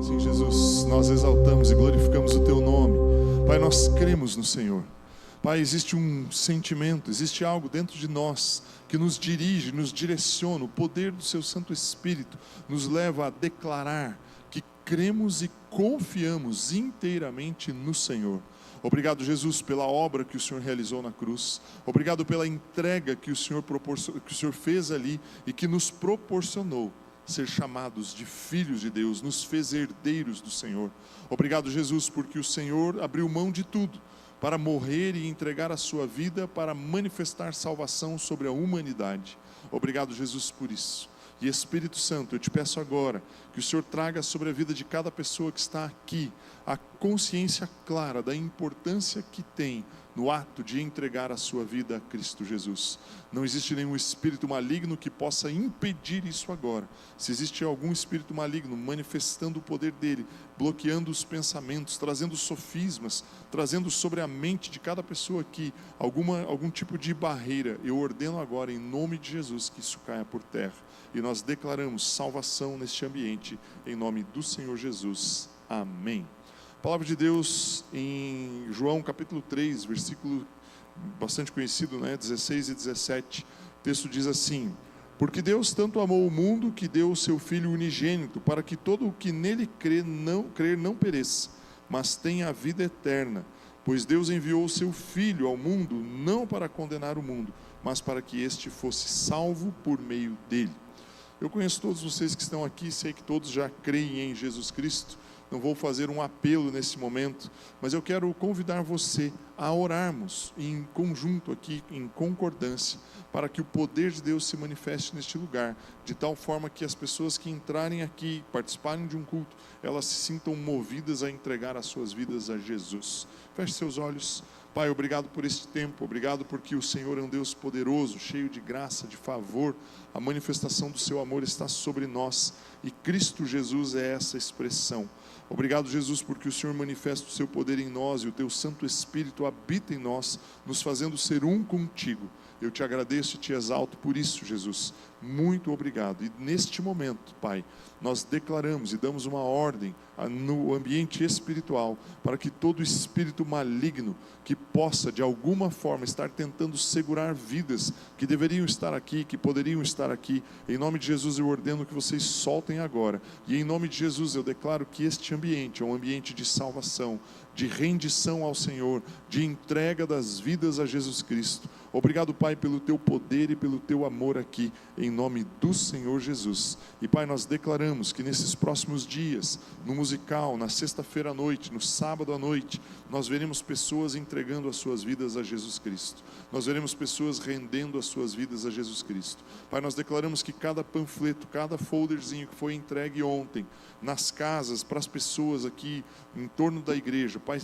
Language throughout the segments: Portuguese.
Sim, Jesus, nós exaltamos e glorificamos o Teu nome. Pai, nós cremos no Senhor. Pai, existe um sentimento, existe algo dentro de nós que nos dirige, nos direciona. O poder do Seu Santo Espírito nos leva a declarar que cremos e confiamos inteiramente no Senhor. Obrigado, Jesus, pela obra que o Senhor realizou na cruz. Obrigado pela entrega que o Senhor fez ali e que nos proporcionou ser chamados de filhos de Deus, nos fez herdeiros do Senhor. Obrigado, Jesus, porque o Senhor abriu mão de tudo para morrer e entregar a sua vida para manifestar salvação sobre a humanidade. Obrigado, Jesus, por isso. E Espírito Santo, eu te peço agora que o Senhor traga sobre a vida de cada pessoa que está aqui a consciência clara da importância que tem no ato de entregar a sua vida a Cristo Jesus. Não existe nenhum espírito maligno que possa impedir isso agora. Se existe algum espírito maligno manifestando o poder dele, bloqueando os pensamentos, trazendo sofismas, trazendo sobre a mente de cada pessoa aqui algum tipo de barreira, eu ordeno agora em nome de Jesus que isso caia por terra. E nós declaramos salvação neste ambiente, em nome do Senhor Jesus. Amém. A palavra de Deus em João capítulo 3, versículo bastante conhecido, 16 e 17. O texto diz assim: porque Deus tanto amou o mundo que deu o seu Filho unigênito, para que todo o que nele crer não pereça, mas tenha a vida eterna. Pois Deus enviou o seu Filho ao mundo, não para condenar o mundo, mas para que este fosse salvo por meio dele. Eu conheço todos vocês que estão aqui, sei que todos já creem em Jesus Cristo. Não vou fazer um apelo nesse momento, mas eu quero convidar você a orarmos em conjunto aqui, em concordância, para que o poder de Deus se manifeste neste lugar, de tal forma que as pessoas que entrarem aqui, participarem de um culto, elas se sintam movidas a entregar as suas vidas a Jesus. Feche seus olhos. Pai, obrigado por este tempo, obrigado porque o Senhor é um Deus poderoso, cheio de graça, de favor. A manifestação do seu amor está sobre nós e Cristo Jesus é essa expressão. Obrigado, Jesus, porque o Senhor manifesta o seu poder em nós e o teu Santo Espírito habita em nós, nos fazendo ser um contigo. Eu te agradeço e te exalto por isso, Jesus. Muito obrigado. E neste momento, Pai, nós declaramos e damos uma ordem no ambiente espiritual para que todo espírito maligno que possa de alguma forma estar tentando segurar vidas que deveriam estar aqui, que poderiam estar aqui, em nome de Jesus eu ordeno que vocês soltem agora. E em nome de Jesus eu declaro que este ambiente é um ambiente de salvação, de rendição ao Senhor, de entrega das vidas a Jesus Cristo. Obrigado, Pai, pelo teu poder e pelo teu amor aqui, em nome do Senhor Jesus. E Pai, nós declaramos que nesses próximos dias, no musical, na sexta-feira à noite, no sábado à noite, nós veremos pessoas entregando as suas vidas a Jesus Cristo. Nós veremos pessoas rendendo as suas vidas a Jesus Cristo. Pai, nós declaramos que cada panfleto, cada folderzinho que foi entregue ontem, nas casas, para as pessoas aqui em torno da igreja, Pai,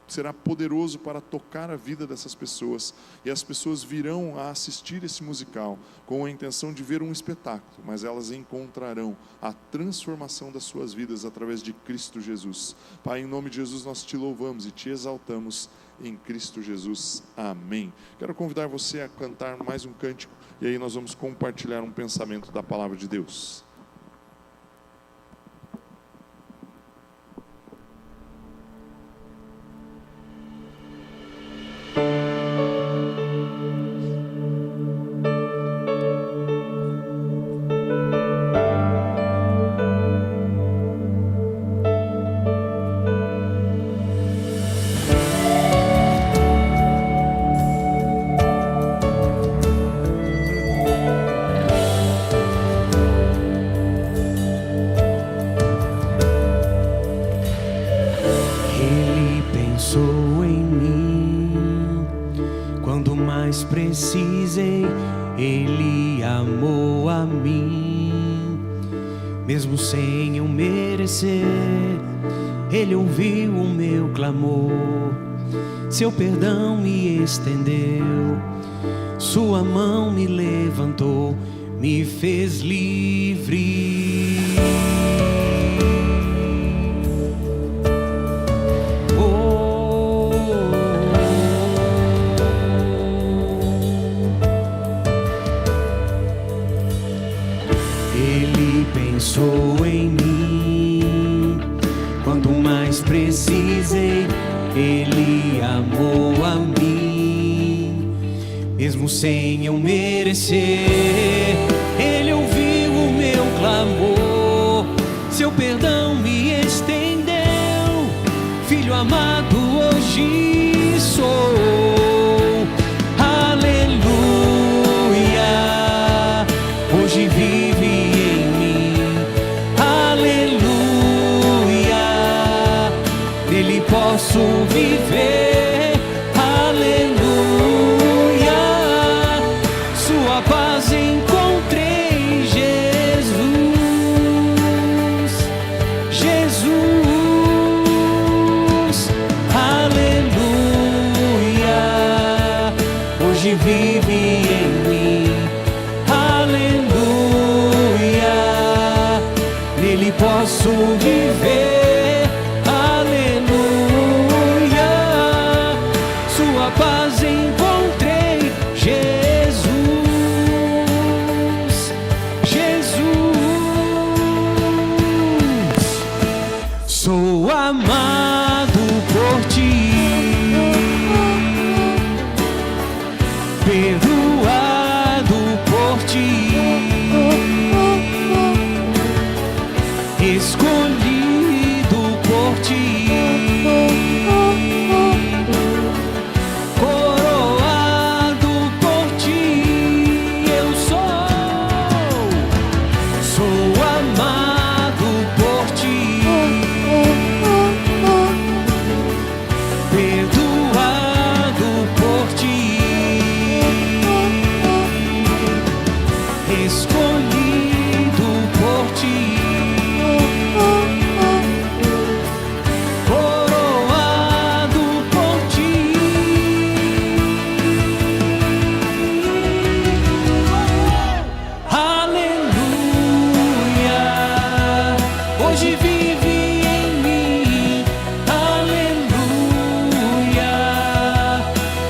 será poderoso para tocar a vida dessas pessoas, e as pessoas virão a assistir esse musical com a intenção de ver um espetáculo, mas elas encontrarão a transformação das suas vidas através de Cristo Jesus. Pai, em nome de Jesus nós te louvamos e te exaltamos em Cristo Jesus. Amém. Quero convidar você a cantar mais um cântico, e aí nós vamos compartilhar um pensamento da palavra de Deus. Precisei, Ele amou a mim, mesmo sem eu merecer. Ele ouviu o meu clamor, seu perdão me estendeu, sua mão me levantou, me fez livre. Pensou em mim precisei, Ele amou a mim, mesmo sem eu merecer. Ele ouviu o meu clamor, seu perdão me estendeu. Filho amado, hoje sou. Aleluia, hoje vive em mim. Aleluia, nele posso viver. Aleluia, sua paz encontrei em Jesus. Jesus, aleluia, hoje vive em mim. Aleluia, nele posso viver. Aleluia, sua paz encontrei. Jesus, Jesus, sou amado por ti, perdoado por ti, escolhido por ti, coroado por ti. Eu sou amado por ti, perdoado por ti, escolhido por ti, coroado por ti. Aleluia, hoje vive em mim. Aleluia,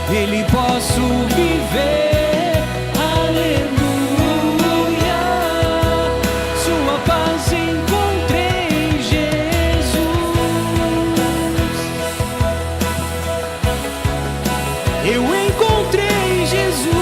nele posso viver. Aleluia, sua paz encontrei em Jesus. Eu encontrei Jesus.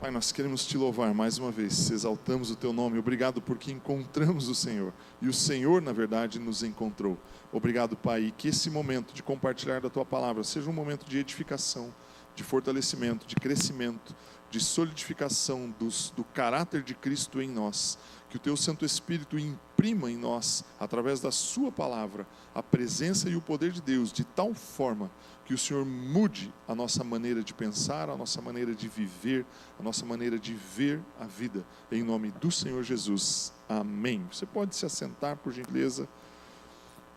Pai, nós queremos te louvar mais uma vez, exaltamos o teu nome. Obrigado porque encontramos o Senhor, e o Senhor, na verdade, nos encontrou. Obrigado, Pai, e que esse momento de compartilhar da tua palavra seja um momento de edificação, de fortalecimento, de crescimento, de solidificação do caráter de Cristo em nós. Que o teu Santo Espírito imprima em nós, através da sua palavra, a presença e o poder de Deus, de tal forma que o Senhor mude a nossa maneira de pensar, a nossa maneira de viver, a nossa maneira de ver a vida. Em nome do Senhor Jesus. Amém. Você pode se assentar, por gentileza.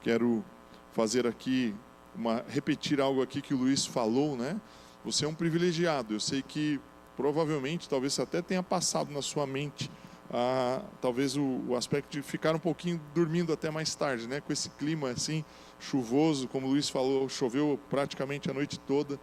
Quero fazer aqui, repetir algo aqui que o Luiz falou, né? Você é um privilegiado. Eu sei que provavelmente, talvez você até tenha passado na sua mente, talvez o aspecto de ficar um pouquinho dormindo até mais tarde, né? Com esse clima assim, chuvoso, como o Luiz falou, choveu praticamente a noite toda.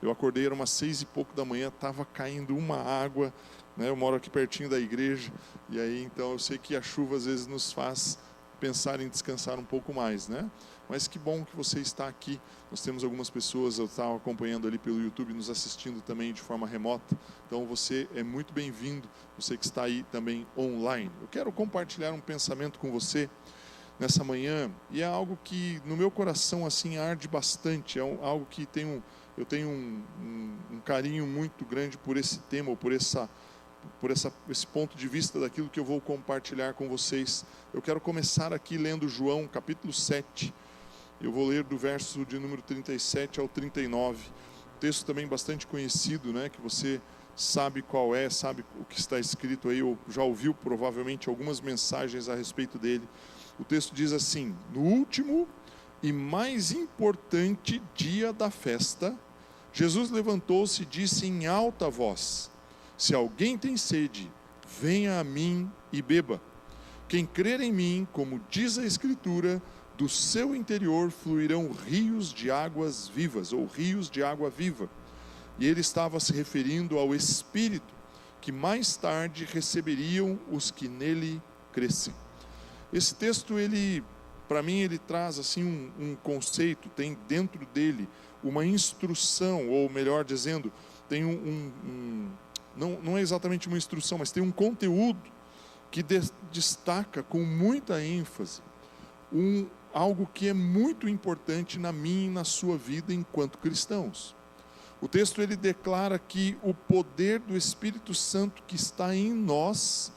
Eu acordei, era umas 6 e pouco da manhã, estava caindo uma água, né? Eu moro aqui pertinho da igreja, e aí então eu sei que a chuva às vezes nos faz pensar em descansar um pouco mais, né? Mas que bom que você está aqui. Nós temos algumas pessoas, eu estava acompanhando ali pelo YouTube, nos assistindo também de forma remota. Então você é muito bem-vindo, você que está aí também online. Eu quero compartilhar um pensamento com você nessa manhã, e é algo que no meu coração assim arde bastante, é algo que eu tenho um carinho muito grande por esse tema, ou por esse ponto de vista daquilo que eu vou compartilhar com vocês. Eu quero começar aqui lendo João capítulo 7, eu vou ler do verso de número 37 ao 39, texto também bastante conhecido, né, que você sabe qual é, sabe o que está escrito aí, ou já ouviu provavelmente algumas mensagens a respeito dele. O texto diz assim: no último e mais importante dia da festa, Jesus levantou-se e disse em alta voz: se alguém tem sede, venha a mim e beba. Quem crer em mim, como diz a Escritura, do seu interior fluirão rios de águas vivas, ou rios de água viva. e ele estava se referindo ao Espírito, que mais tarde receberiam os que nele crescem. Esse texto, ele, para mim, ele traz assim um conceito, tem dentro dele uma instrução, ou melhor dizendo, tem não é exatamente uma instrução, mas tem um conteúdo que destaca com muita ênfase algo que é muito importante na minha e na sua vida enquanto cristãos. O texto, ele declara que o poder do Espírito Santo que está em nós,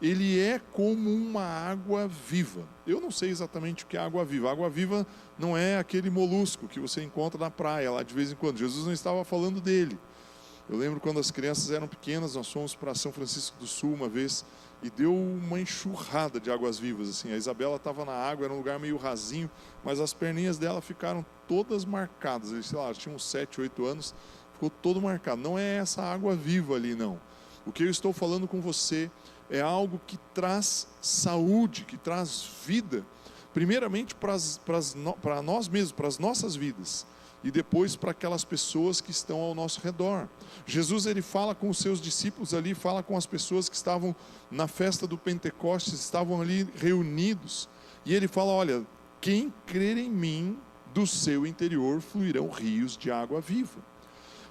ele é como uma água viva. Eu não sei exatamente o que é água viva. Água viva não é aquele molusco que você encontra na praia lá de vez em quando. Jesus não estava falando dele. Eu lembro quando as crianças eram pequenas, nós fomos para São Francisco do Sul uma vez e deu uma enxurrada de águas vivas. Assim. A Isabela estava na água, era um lugar meio rasinho, mas as perninhas dela ficaram todas marcadas. Sei lá, tinha uns 7, 8 anos, ficou todo marcado. Não é essa água viva ali, não. O que eu estou falando com você é algo que traz saúde, que traz vida, primeiramente para nós mesmos, para as nossas vidas, e depois para aquelas pessoas que estão ao nosso redor. Jesus, ele fala com os seus discípulos ali, fala com as pessoas que estavam na festa do Pentecostes, estavam ali reunidos, e ele fala, olha, quem crer em mim, do seu interior fluirão rios de água viva.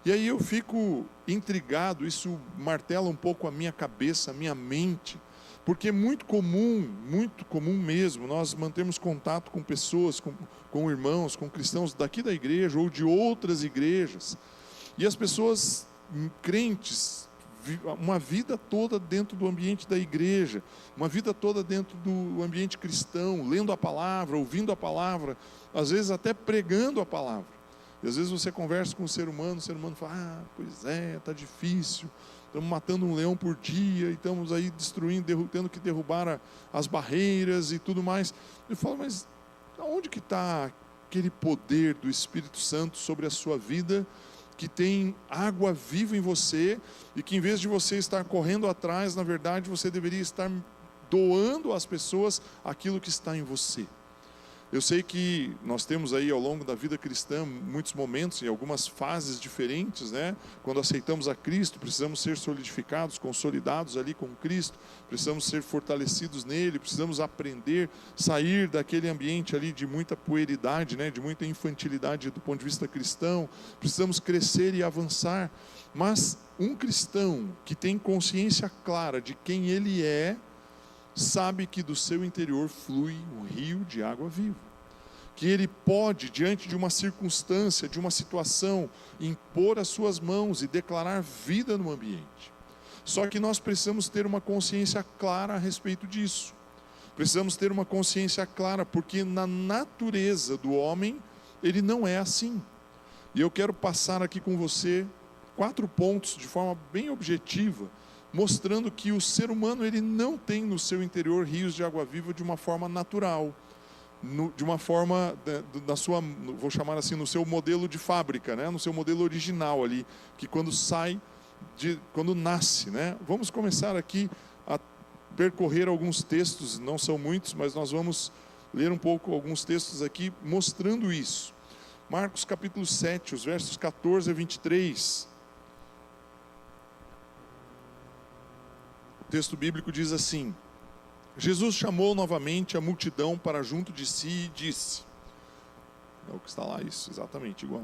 E aí eu fico intrigado, isso martela um pouco a minha cabeça, a minha mente, porque é muito comum mesmo, nós mantemos contato com pessoas, com irmãos, com cristãos daqui da igreja ou de outras igrejas, e as pessoas crentes, uma vida toda dentro do ambiente da igreja, uma vida toda dentro do ambiente cristão, lendo a palavra, ouvindo a palavra, às vezes até pregando a palavra. E às vezes você conversa com o ser humano fala, pois é, está difícil, estamos matando um leão por dia, e estamos aí destruindo, tendo que derrubar as barreiras e tudo mais. Eu falo, mas aonde que está aquele poder do Espírito Santo sobre a sua vida, que tem água viva em você, e que em vez de você estar correndo atrás, na verdade você deveria estar doando às pessoas aquilo que está em você? Eu sei que nós temos aí ao longo da vida cristã muitos momentos e algumas fases diferentes, né? Quando aceitamos a Cristo, precisamos ser solidificados, consolidados ali com Cristo, precisamos ser fortalecidos nele, precisamos aprender, sair daquele ambiente ali de muita pueridade, né? De muita infantilidade do ponto de vista cristão, precisamos crescer e avançar. Mas um cristão que tem consciência clara de quem ele é, sabe que do seu interior flui um rio de água viva, que ele pode, diante de uma circunstância, de uma situação, impor as suas mãos e declarar vida no ambiente. Só que nós precisamos ter uma consciência clara a respeito disso. Precisamos ter uma consciência clara, porque na natureza do homem, ele não é assim. E eu quero passar aqui com você 4 pontos de forma bem objetiva, mostrando que o ser humano, ele não tem no seu interior rios de água viva de uma forma natural, de uma forma, vou chamar assim, no seu modelo de fábrica, né? No seu modelo original ali, que quando quando nasce, né? Vamos começar aqui a percorrer alguns textos, não são muitos, mas nós vamos ler um pouco alguns textos aqui, mostrando isso. Marcos capítulo 7, os versos 14 a 23, o texto bíblico diz assim: Jesus chamou novamente a multidão para junto de si e disse, é o que está lá, isso, exatamente igual,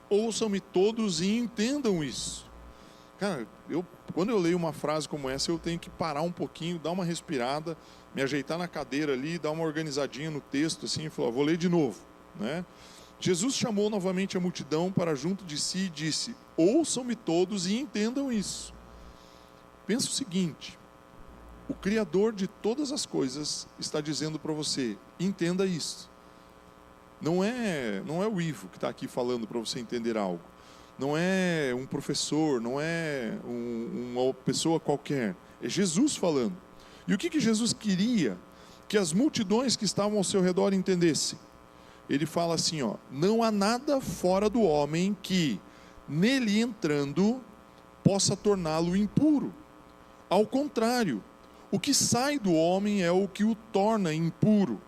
ouçam-me todos e entendam isso. Cara, quando eu leio uma frase como essa, eu tenho que parar um pouquinho, dar uma respirada, me ajeitar na cadeira ali, dar uma organizadinha no texto, assim, e falar, vou ler de novo, né? Jesus chamou novamente a multidão para junto de si e disse, ouçam-me todos e entendam isso. Pensa o seguinte, o Criador de todas as coisas está dizendo para você, entenda isso. Não é o Ivo que está aqui falando para você entender algo. Não é um professor, não é uma pessoa qualquer. É Jesus falando. E o que Jesus queria que as multidões que estavam ao seu redor entendessem? Ele fala assim, não há nada fora do homem que, nele entrando, possa torná-lo impuro. Ao contrário, o que sai do homem é o que o torna impuro.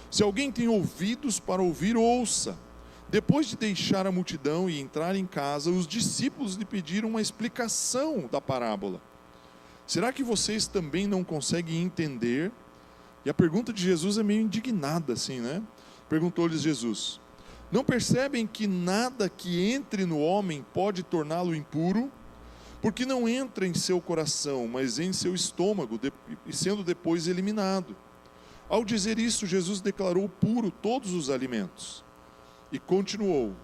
Se alguém tem ouvidos para ouvir, ouça. Depois de deixar a multidão e entrar em casa, os discípulos lhe pediram uma explicação da parábola. Será que vocês também não conseguem entender? E a pergunta de Jesus é meio indignada assim, né? Perguntou-lhes Jesus: não percebem que nada que entre no homem pode torná-lo impuro? Porque não entra em seu coração, mas em seu estômago, e sendo depois eliminado. Ao dizer isso, Jesus declarou puro todos os alimentos. E continuou: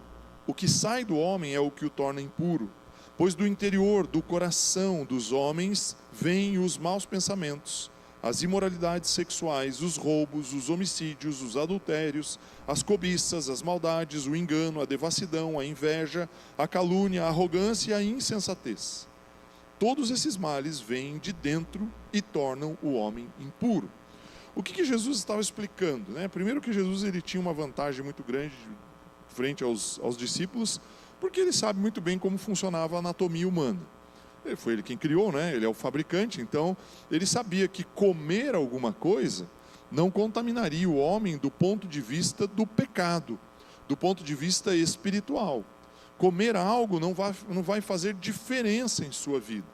o que sai do homem é o que o torna impuro, pois do interior, do coração dos homens, vêm os maus pensamentos, as imoralidades sexuais, os roubos, os homicídios, os adultérios, as cobiças, as maldades, o engano, a devassidão, a inveja, a calúnia, a arrogância e a insensatez. Todos esses males vêm de dentro e tornam o homem impuro. O que Jesus estava explicando, né? Primeiro que Jesus ele tinha uma vantagem muito grande frente aos discípulos, porque ele sabe muito bem como funcionava a anatomia humana. Foi ele quem criou, né? Ele é o fabricante, então ele sabia que comer alguma coisa não contaminaria o homem do ponto de vista do pecado, do ponto de vista espiritual. Comer algo não vai fazer diferença em sua vida.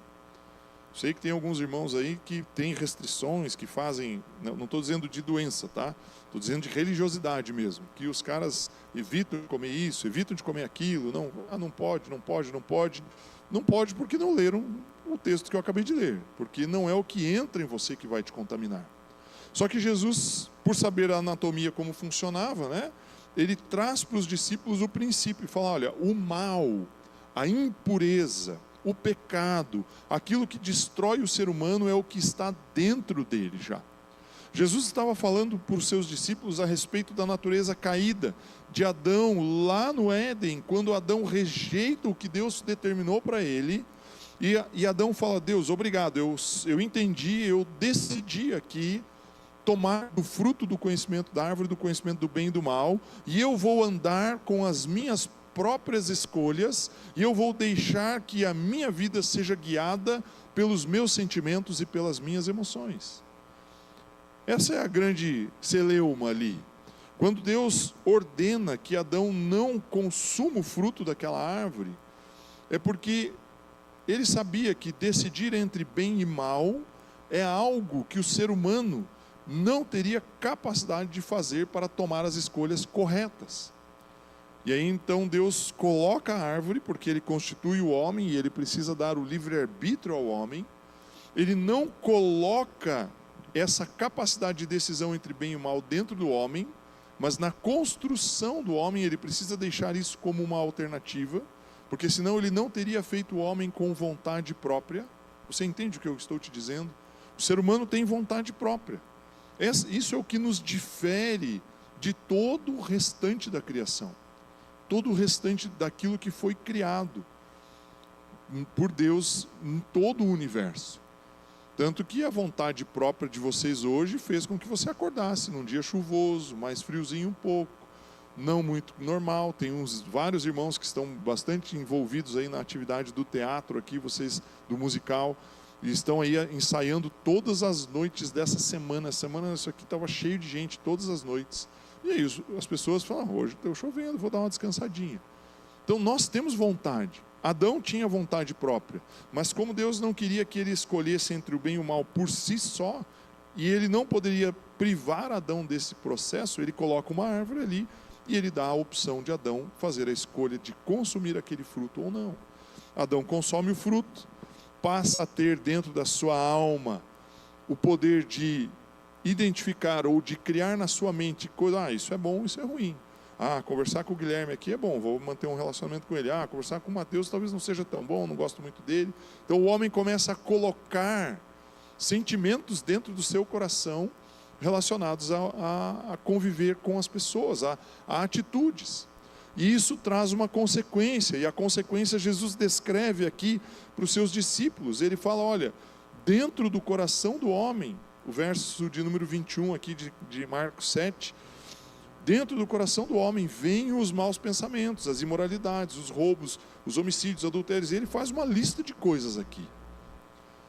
Sei que tem alguns irmãos aí que têm restrições, que fazem, não estou dizendo de doença, tá? Estou dizendo de religiosidade mesmo, que os caras evitam de comer isso, evitam de comer aquilo, não pode. Não pode porque não leram o texto que eu acabei de ler, porque não é o que entra em você que vai te contaminar. Só que Jesus, por saber a anatomia como funcionava, né, ele traz para os discípulos o princípio e fala: olha, o mal, a impureza, o pecado, aquilo que destrói o ser humano é o que está dentro dele já. Jesus estava falando para os seus discípulos a respeito da natureza caída de Adão lá no Éden, quando Adão rejeita o que Deus determinou para ele, e Adão fala: Deus, obrigado, eu entendi, eu decidi aqui tomar do fruto do conhecimento da árvore, do conhecimento do bem e do mal, e eu vou andar com as minhas próprias escolhas, e eu vou deixar que a minha vida seja guiada pelos meus sentimentos e pelas minhas emoções. Essa é a grande celeuma ali. Quando Deus ordena que Adão não consuma o fruto daquela árvore, é porque ele sabia que decidir entre bem e mal é algo que o ser humano não teria capacidade de fazer para tomar as escolhas corretas. E aí então Deus coloca a árvore, porque ele constitui o homem e ele precisa dar o livre-arbítrio ao homem. Ele não coloca essa capacidade de decisão entre bem e mal dentro do homem, mas na construção do homem ele precisa deixar isso como uma alternativa, porque senão ele não teria feito o homem com vontade própria. Você entende o que eu estou te dizendo? O ser humano tem vontade própria. Isso é o que nos difere de todo o restante da criação, todo o restante daquilo que foi criado por Deus em todo o universo. Tanto que a vontade própria de vocês hoje fez com que você acordasse num dia chuvoso, mais friozinho um pouco, não muito normal. Tem vários irmãos que estão bastante envolvidos aí na atividade do teatro aqui, vocês do musical, e estão aí ensaiando todas as noites dessa semana. Essa semana isso aqui estava cheio de gente todas as noites. E aí as pessoas falam: hoje está chovendo, vou dar uma descansadinha. Então nós temos vontade. Adão tinha vontade própria, mas como Deus não queria que ele escolhesse entre o bem e o mal por si só, e ele não poderia privar Adão desse processo, ele coloca uma árvore ali, e ele dá a opção de Adão fazer a escolha de consumir aquele fruto ou não. Adão consome o fruto, passa a ter dentro da sua alma o poder de identificar ou de criar na sua mente coisa: isso é bom, isso é ruim. Conversar com o Guilherme aqui é bom, vou manter um relacionamento com ele. Conversar com o Mateus talvez não seja tão bom, não gosto muito dele. Então o homem começa a colocar sentimentos dentro do seu coração relacionados a conviver com as pessoas, a atitudes. E isso traz uma consequência, e a consequência Jesus descreve aqui para os seus discípulos. Ele fala: olha, dentro do coração do homem, o verso de número 21 aqui de Marcos 7, dentro do coração do homem vêm os maus pensamentos, as imoralidades, os roubos, os homicídios, adultérios. E ele faz uma lista de coisas aqui.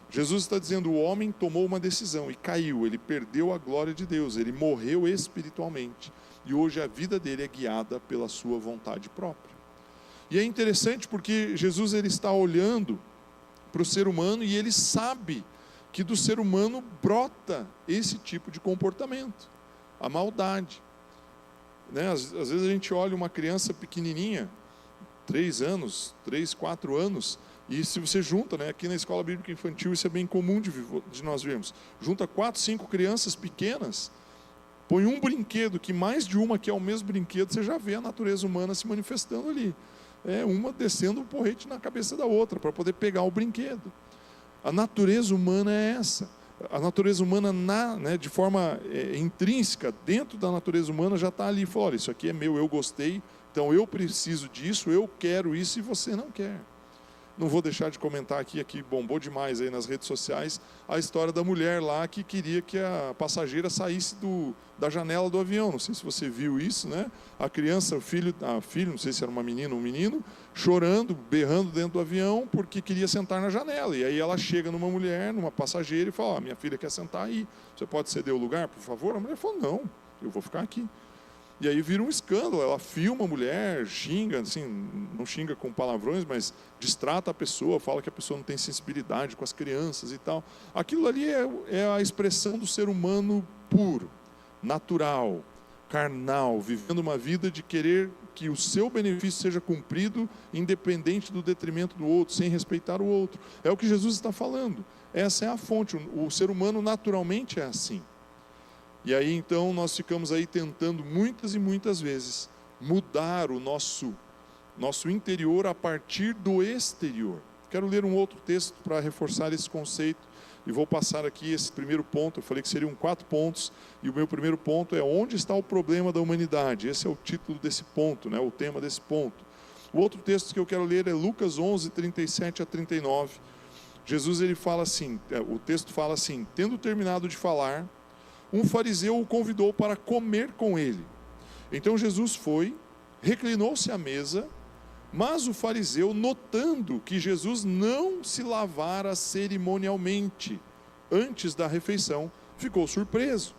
Jesus está dizendo: o homem tomou uma decisão e caiu, ele perdeu a glória de Deus, ele morreu espiritualmente. e hoje a vida dele é guiada pela sua vontade própria. E é interessante porque Jesus ele está olhando para o ser humano e ele sabe que do ser humano brota esse tipo de comportamento, a maldade. Né? Às vezes a gente olha uma criança pequenininha, 3 anos, 3, 4 anos, e se você junta, né, aqui na escola bíblica infantil isso é bem comum de nós vermos, junta 4, 5 crianças pequenas, põe um brinquedo, que mais de uma que é o mesmo brinquedo, você já vê a natureza humana se manifestando ali. É uma descendo um porrete na cabeça da outra, para poder pegar o brinquedo. A natureza humana é essa. A natureza humana, de forma intrínseca, dentro da natureza humana, já está ali. Fala, olha, isso aqui é meu, eu gostei, então eu preciso disso, eu quero isso e você não quer. Não vou deixar de comentar aqui bombou demais aí nas redes sociais, a história da mulher lá que queria que a passageira saísse da janela do avião. Não sei se você viu isso, né? A criança, o filho, não sei se era uma menina ou um menino, chorando, berrando dentro do avião porque queria sentar na janela. E aí ela chega numa mulher, numa passageira e fala, minha filha quer sentar aí, você pode ceder o lugar, por favor? A mulher falou, não, eu vou ficar aqui. E aí vira um escândalo, ela filma a mulher, xinga, assim, não xinga com palavrões, mas distrata a pessoa, fala que a pessoa não tem sensibilidade com as crianças e tal. Aquilo ali é a expressão do ser humano puro, natural, carnal, vivendo uma vida de querer que o seu benefício seja cumprido, independente do detrimento do outro, sem respeitar o outro. É o que Jesus está falando. Essa é a fonte, o ser humano naturalmente é assim. E aí então nós ficamos aí tentando muitas e muitas vezes mudar o nosso interior a partir do exterior. Quero ler um outro texto para reforçar esse conceito e vou passar aqui esse primeiro ponto. Eu falei que seriam 4 pontos e o meu primeiro ponto é onde está o problema da humanidade. Esse é o título desse ponto, né? O tema desse ponto. O outro texto que eu quero ler é Lucas 11, 37 a 39. Jesus ele fala assim, o texto fala assim, tendo terminado de falar, um fariseu o convidou para comer com ele. Então Jesus foi, reclinou-se à mesa, mas o fariseu, notando que Jesus não se lavara cerimonialmente antes da refeição, ficou surpreso.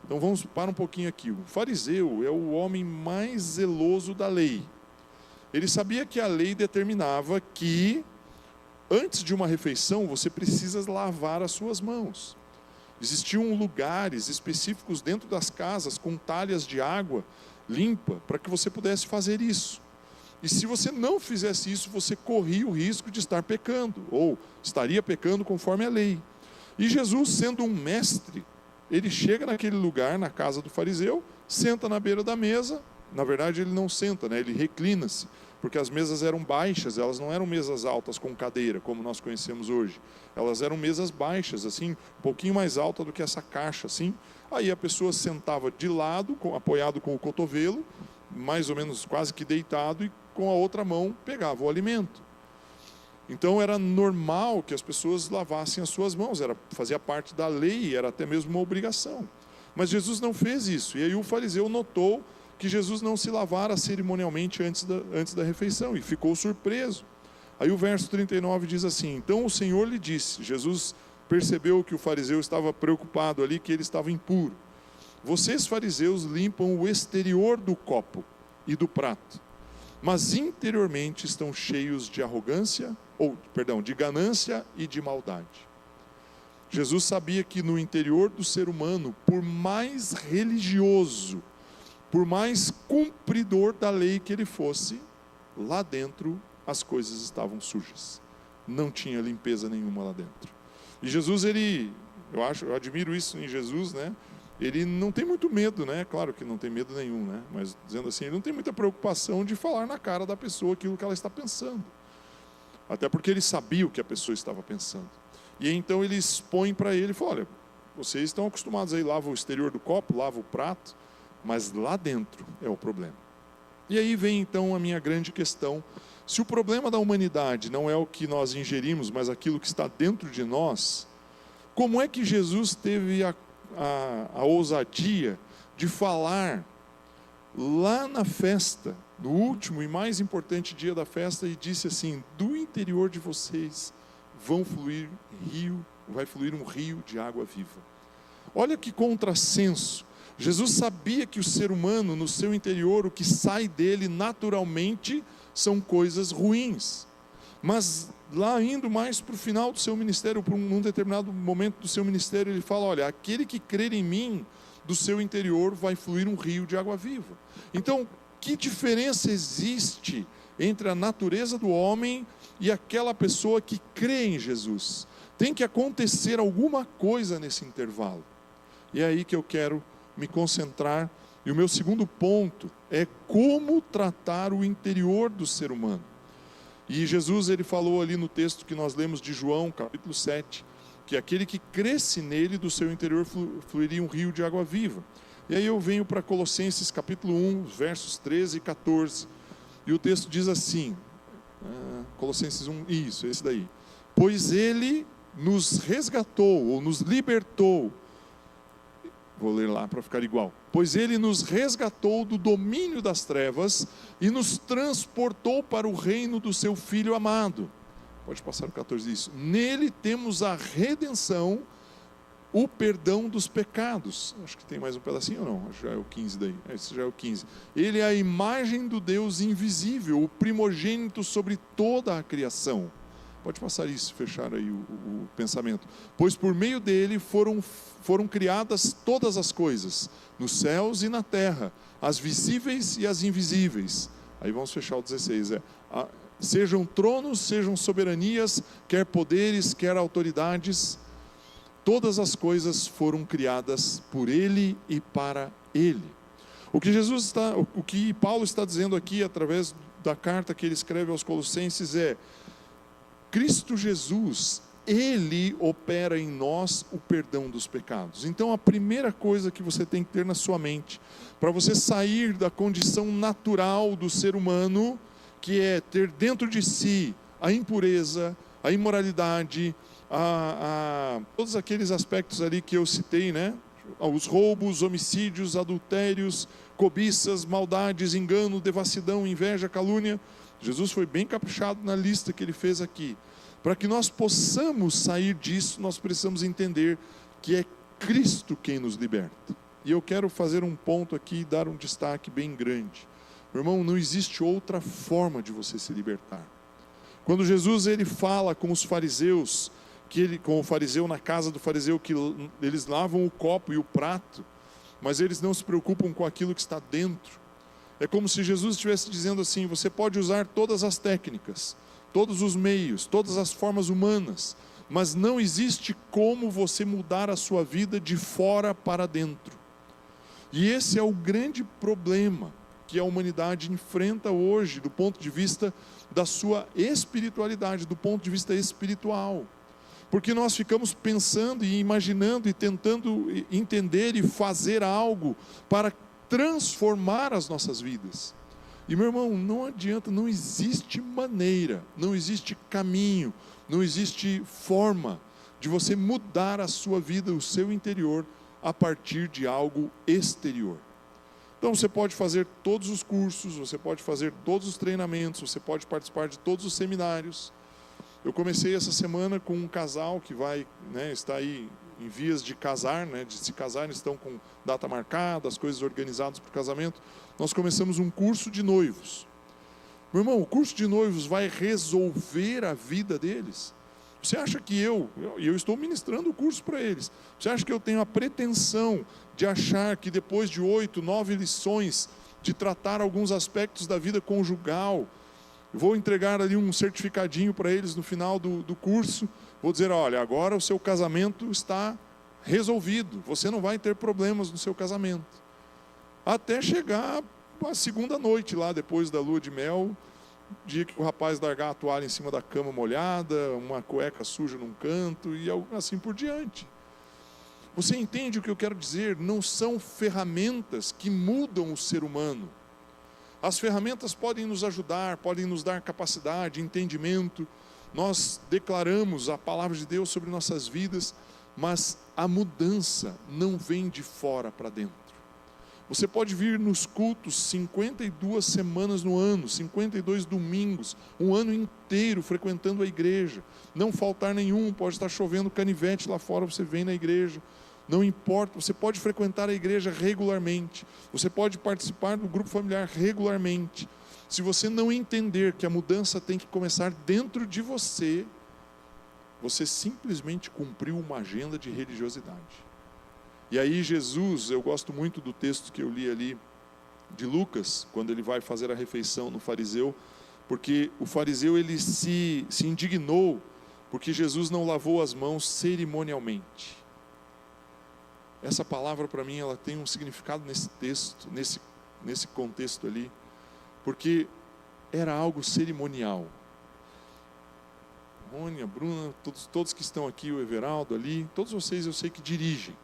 Então vamos parar um pouquinho aqui. O fariseu é o homem mais zeloso da lei. Ele sabia que a lei determinava que antes de uma refeição você precisa lavar as suas mãos. Existiam lugares específicos dentro das casas com talhas de água limpa para que você pudesse fazer isso. E se você não fizesse isso, você corria o risco de estar pecando, ou estaria pecando conforme a lei. E Jesus, sendo um mestre, ele chega naquele lugar, na casa do fariseu, senta na beira da mesa. Na verdade ele não senta, né? Ele reclina-se, porque as mesas eram baixas, elas não eram mesas altas com cadeira, como nós conhecemos hoje. Elas eram mesas baixas, assim, um pouquinho mais alta do que essa caixa, assim. Aí a pessoa sentava de lado, apoiado com o cotovelo, mais ou menos quase que deitado, e com a outra mão pegava o alimento. Então era normal que as pessoas lavassem as suas mãos, fazia parte da lei, era até mesmo uma obrigação. Mas Jesus não fez isso, e aí o fariseu notou que Jesus não se lavara cerimonialmente antes da refeição, e ficou surpreso. Aí o verso 39 diz assim, então o Senhor lhe disse, Jesus percebeu que o fariseu estava preocupado ali, que ele estava impuro. Vocês fariseus limpam o exterior do copo e do prato, mas interiormente estão cheios de de ganância e de maldade. Jesus sabia que no interior do ser humano, por mais religioso, por mais cumpridor da lei que ele fosse, lá dentro as coisas estavam sujas. Não tinha limpeza nenhuma lá dentro. E Jesus, eu admiro isso em Jesus, né? Ele não tem muito medo, né? Claro que não tem medo nenhum, né? Mas dizendo assim, ele não tem muita preocupação de falar na cara da pessoa aquilo que ela está pensando. Até porque ele sabia o que a pessoa estava pensando. E então ele expõe para ele e fala, olha, vocês estão acostumados aí, lavam o exterior do copo, lavam o prato, mas lá dentro é o problema. E aí vem então a minha grande questão. Se o problema da humanidade não é o que nós ingerimos, mas aquilo que está dentro de nós, como é que Jesus teve a ousadia de falar lá na festa, no último e mais importante dia da festa, e disse assim, do interior de vocês vai fluir um rio de água viva. Olha que contrassenso. Jesus sabia que o ser humano, no seu interior, o que sai dele naturalmente são coisas ruins. Mas lá indo mais para o final do seu ministério, para um determinado momento do seu ministério, ele fala: olha, aquele que crer em mim, do seu interior vai fluir um rio de água viva. Então, que diferença existe entre a natureza do homem e aquela pessoa que crê em Jesus? Tem que acontecer alguma coisa nesse intervalo. E é aí que eu quero me concentrar. E o meu segundo ponto é como tratar o interior do ser humano. E Jesus, ele falou ali no texto que nós lemos de João, capítulo 7, que aquele que cresce nele, do seu interior fluiria um rio de água viva. E aí eu venho para Colossenses capítulo 1, versos 13 e 14. E o texto diz assim, Colossenses 1, isso, esse daí. Pois ele nos resgatou, ou nos libertou. Vou ler lá para ficar igual. Pois ele nos resgatou do domínio das trevas e nos transportou para o reino do seu Filho amado. Pode passar o 14 isso. Nele temos a redenção, o perdão dos pecados. Acho que tem mais um pedacinho ou não? Já é o 15 daí. Esse já é o 15. Ele é a imagem do Deus invisível, o primogênito sobre toda a criação. Pode passar isso, fechar aí o pensamento. Pois por meio dele foram criadas todas as coisas, nos céus e na terra, as visíveis e as invisíveis. Aí vamos fechar o 16. Sejam tronos, sejam soberanias, quer poderes, quer autoridades, todas as coisas foram criadas por ele e para ele. O que Paulo está dizendo aqui, através da carta que ele escreve aos Colossenses, é: Cristo Jesus, ele opera em nós o perdão dos pecados. Então a primeira coisa que você tem que ter na sua mente, para você sair da condição natural do ser humano, que é ter dentro de si a impureza, a imoralidade, todos aqueles aspectos ali que eu citei, né? Os roubos, homicídios, adultérios, cobiças, maldades, engano, devassidão, inveja, calúnia. Jesus foi bem caprichado na lista que ele fez aqui. Para que nós possamos sair disso, nós precisamos entender que é Cristo quem nos liberta. E eu quero fazer um ponto aqui e dar um destaque bem grande. Meu irmão, não existe outra forma de você se libertar. Quando Jesus ele fala com os fariseus, com o fariseu na casa do fariseu, que eles lavam o copo e o prato, mas eles não se preocupam com aquilo que está dentro. É como se Jesus estivesse dizendo assim: você pode usar todas as técnicas, todos os meios, todas as formas humanas, mas não existe como você mudar a sua vida de fora para dentro. E esse é o grande problema que a humanidade enfrenta hoje, do ponto de vista da sua espiritualidade, do ponto de vista espiritual. Porque nós ficamos pensando e imaginando e tentando entender e fazer algo para transformar as nossas vidas. E meu irmão, não adianta, não existe maneira, não existe caminho, não existe forma de você mudar a sua vida, o seu interior, a partir de algo exterior. Então você pode fazer todos os cursos, você pode fazer todos os treinamentos, você pode participar de todos os seminários. Eu comecei essa semana com um casal que está aí em vias de casar, de se casar, eles estão com data marcada, as coisas organizadas para o casamento. Nós começamos um curso de noivos. Meu irmão, o curso de noivos vai resolver a vida deles? Você acha que eu estou ministrando o curso para eles, você acha que eu tenho a pretensão de achar que depois de 8, 9 lições, de tratar alguns aspectos da vida conjugal, vou entregar ali um certificadinho para eles no final do curso, vou dizer: olha, agora o seu casamento está resolvido, você não vai ter problemas no seu casamento. Até chegar a segunda noite lá, depois da lua de mel, dia que o rapaz largar a toalha em cima da cama molhada, uma cueca suja num canto e assim por diante. Você entende o que eu quero dizer? Não são ferramentas que mudam o ser humano. As ferramentas podem nos ajudar, podem nos dar capacidade, entendimento. Nós declaramos a palavra de Deus sobre nossas vidas, mas a mudança não vem de fora para dentro. Você pode vir nos cultos 52 semanas no ano, 52 domingos, um ano inteiro frequentando a igreja, não faltar nenhum, pode estar chovendo canivete lá fora, você vem na igreja. Não importa, você pode frequentar a igreja regularmente, você pode participar do grupo familiar regularmente. Se você não entender que a mudança tem que começar dentro de você, você simplesmente cumpriu uma agenda de religiosidade. E aí Jesus, eu gosto muito do texto que eu li ali de Lucas, quando ele vai fazer a refeição no fariseu, porque o fariseu ele se indignou porque Jesus não lavou as mãos cerimonialmente. Essa palavra para mim ela tem um significado nesse texto, nesse contexto ali, porque era algo cerimonial. Rônia, Bruna, todos que estão aqui, o Everaldo ali, todos vocês eu sei que dirigem.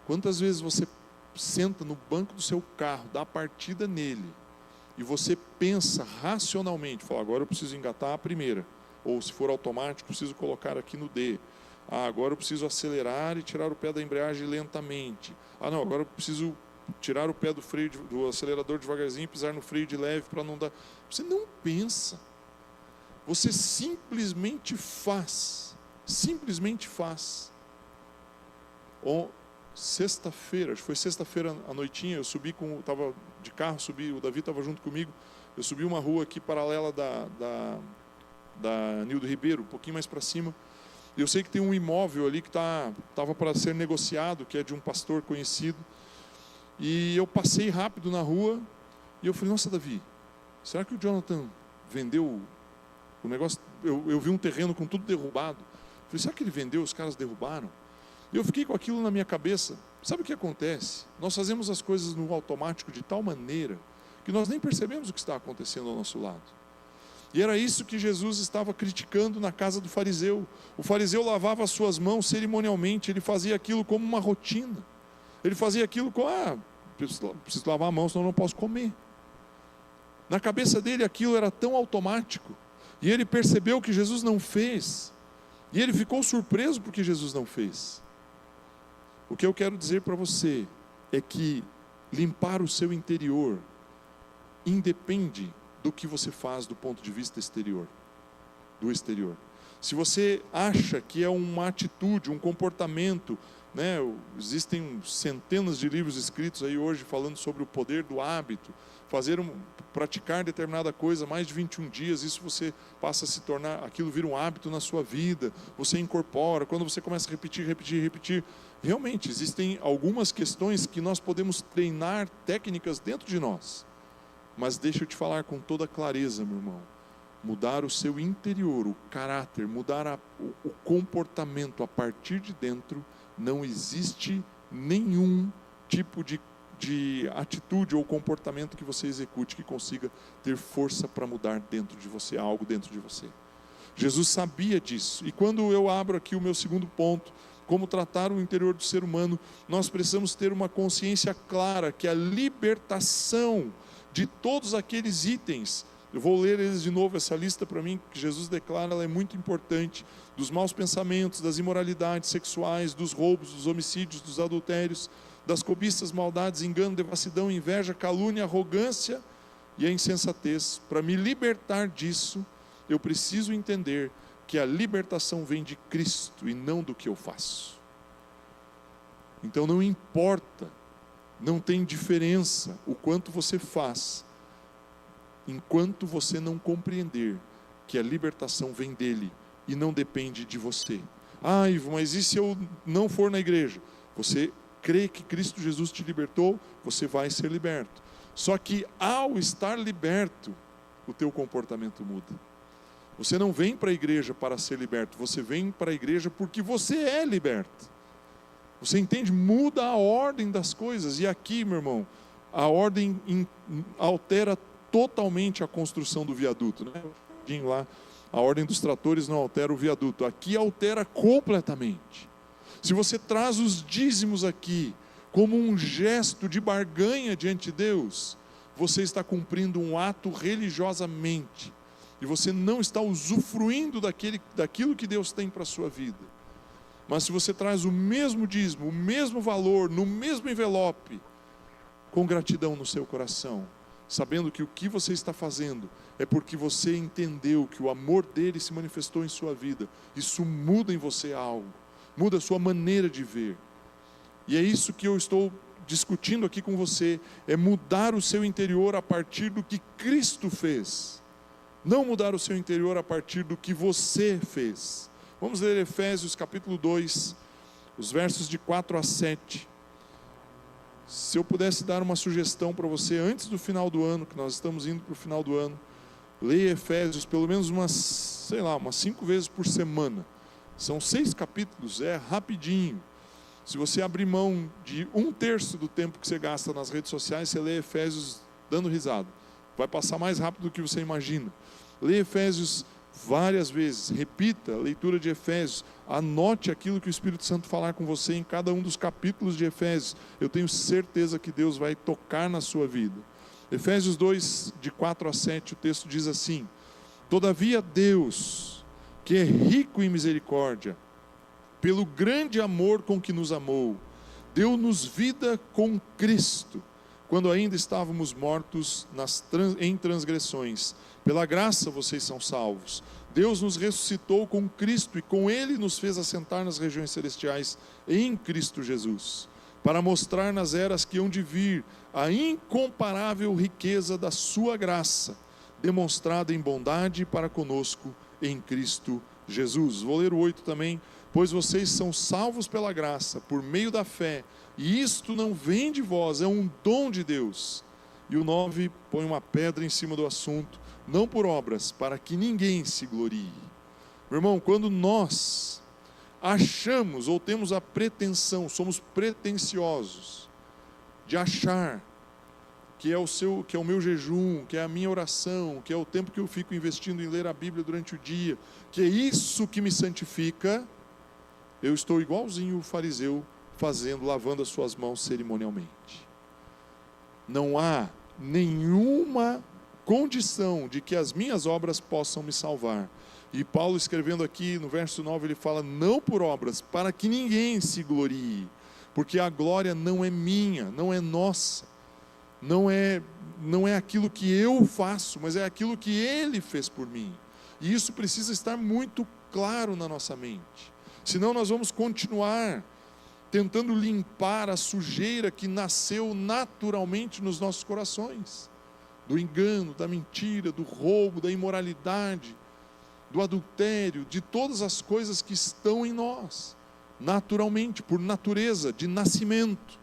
Quantas vezes você senta no banco do seu carro, dá a partida nele, e você pensa racionalmente, fala, agora eu preciso engatar a primeira, ou se for automático, preciso colocar aqui no D. Agora eu preciso acelerar e tirar o pé da embreagem lentamente. Não, agora eu preciso tirar o pé do freio do acelerador devagarzinho e pisar no freio de leve para não dar. Você não pensa. Você simplesmente faz. Simplesmente faz. Sexta-feira, acho que foi sexta-feira à noitinha, eu subi estava de carro, o Davi estava junto comigo, eu subi uma rua aqui paralela da Nildo Ribeiro, um pouquinho mais para cima. Eu sei que tem um imóvel ali que estava para ser negociado, que é de um pastor conhecido. E eu passei rápido na rua e eu falei, nossa Davi, será que o Jonathan vendeu o negócio? Eu vi um terreno com tudo derrubado. Eu falei, será que ele vendeu, os caras derrubaram? E eu fiquei com aquilo na minha cabeça. Sabe o que acontece? Nós fazemos as coisas no automático de tal maneira que nós nem percebemos o que está acontecendo ao nosso lado. E era isso que Jesus estava criticando na casa do fariseu. O fariseu lavava as suas mãos cerimonialmente, ele fazia aquilo como uma rotina. Ele fazia aquilo como, preciso lavar a mão, senão eu não posso comer. Na cabeça dele aquilo era tão automático. E ele percebeu que Jesus não fez. E ele ficou surpreso porque Jesus não fez. O que eu quero dizer para você é que limpar o seu interior independe do que você faz do ponto de vista exterior, do exterior. Se você acha que é uma atitude, um comportamento, né, existem centenas de livros escritos aí hoje falando sobre o poder do hábito, praticar determinada coisa mais de 21 dias, isso você passa a se tornar, aquilo vira um hábito na sua vida, você incorpora, quando você começa a repetir, realmente existem algumas questões que nós podemos treinar técnicas dentro de nós. Mas deixa eu te falar com toda clareza, meu irmão. Mudar o seu interior, o caráter, mudar o comportamento a partir de dentro, não existe nenhum tipo de atitude ou comportamento que você execute que consiga ter força para mudar dentro de você, algo dentro de você. Jesus sabia disso. E quando eu abro aqui o meu segundo ponto, como tratar o interior do ser humano, nós precisamos ter uma consciência clara que a libertação de todos aqueles itens, eu vou ler eles de novo, essa lista para mim, que Jesus declara, ela é muito importante, dos maus pensamentos, das imoralidades sexuais, dos roubos, dos homicídios, dos adultérios, das cobiças, maldades, engano, devassidão, inveja, calúnia, arrogância e a insensatez. Para me libertar disso, eu preciso entender que a libertação vem de Cristo e não do que eu faço. Então não importa, não tem diferença o quanto você faz, enquanto você não compreender que a libertação vem dele e não depende de você. Ivo, mas e se eu não for na igreja? Você crê que Cristo Jesus te libertou, você vai ser liberto. Só que ao estar liberto, o teu comportamento muda. Você não vem para a igreja para ser liberto, você vem para a igreja porque você é liberto. Você entende? Muda a ordem das coisas. E aqui, meu irmão, a ordem altera totalmente a construção do viaduto, né? Lá, a ordem dos tratores não altera o viaduto. Aqui altera completamente. Se você traz os dízimos aqui como um gesto de barganha diante de Deus, você está cumprindo um ato religiosamente. E você não está usufruindo daquilo que Deus tem para a sua vida. Mas se você traz o mesmo dízimo, o mesmo valor, no mesmo envelope, com gratidão no seu coração, sabendo que o que você está fazendo é porque você entendeu que o amor dele se manifestou em sua vida, isso muda em você algo. muda a sua maneira de ver. E é isso que eu estou discutindo aqui com você, é mudar o seu interior a partir do que Cristo fez, não mudar o seu interior a partir do que você fez. Vamos ler Efésios capítulo 2, os versos de 4 a 7. Se eu pudesse dar uma sugestão para você antes do final do ano, que nós estamos indo para o final do ano, leia Efésios pelo menos umas 5 vezes por semana. São 6 capítulos, é rapidinho. Se você abrir mão de 1/3 do tempo que você gasta nas redes sociais, você lê Efésios dando risada. Vai passar mais rápido do que você imagina. Lê Efésios várias vezes, repita a leitura de Efésios, anote aquilo que o Espírito Santo falar com você em cada um dos capítulos de Efésios. Eu tenho certeza que Deus vai tocar na sua vida. Efésios 2, de 4 a 7, o texto diz assim: todavia Deus, que é rico em misericórdia, pelo grande amor com que nos amou, deu-nos vida com Cristo, quando ainda estávamos mortos em transgressões. Pela graça vocês são salvos. Deus nos ressuscitou com Cristo e com Ele nos fez assentar nas regiões celestiais em Cristo Jesus, para mostrar nas eras que hão de vir a incomparável riqueza da sua graça, demonstrada em bondade para conosco em Cristo Jesus. Vou ler o 8 também. Pois vocês são salvos pela graça, por meio da fé, e isto não vem de vós, é um dom de Deus. E o 9 põe uma pedra em cima do assunto, não por obras, para que ninguém se glorie. Meu irmão, quando nós achamos ou temos a pretensão, somos pretensiosos de achar que é o meu jejum, que é a minha oração, que é o tempo que eu fico investindo em ler a Bíblia durante o dia, que é isso que me santifica, eu estou igualzinho o fariseu lavando as suas mãos cerimonialmente. Não há nenhuma condição de que as minhas obras possam me salvar. E Paulo, escrevendo aqui no verso 9, ele fala: não por obras, para que ninguém se glorie, porque a glória não é minha, não é nossa, não é aquilo que eu faço, mas é aquilo que Ele fez por mim. E isso precisa estar muito claro na nossa mente. Senão nós vamos continuar tentando limpar a sujeira que nasceu naturalmente nos nossos corações. Do engano, da mentira, do roubo, da imoralidade, do adultério, de todas as coisas que estão em nós, naturalmente, por natureza, de nascimento.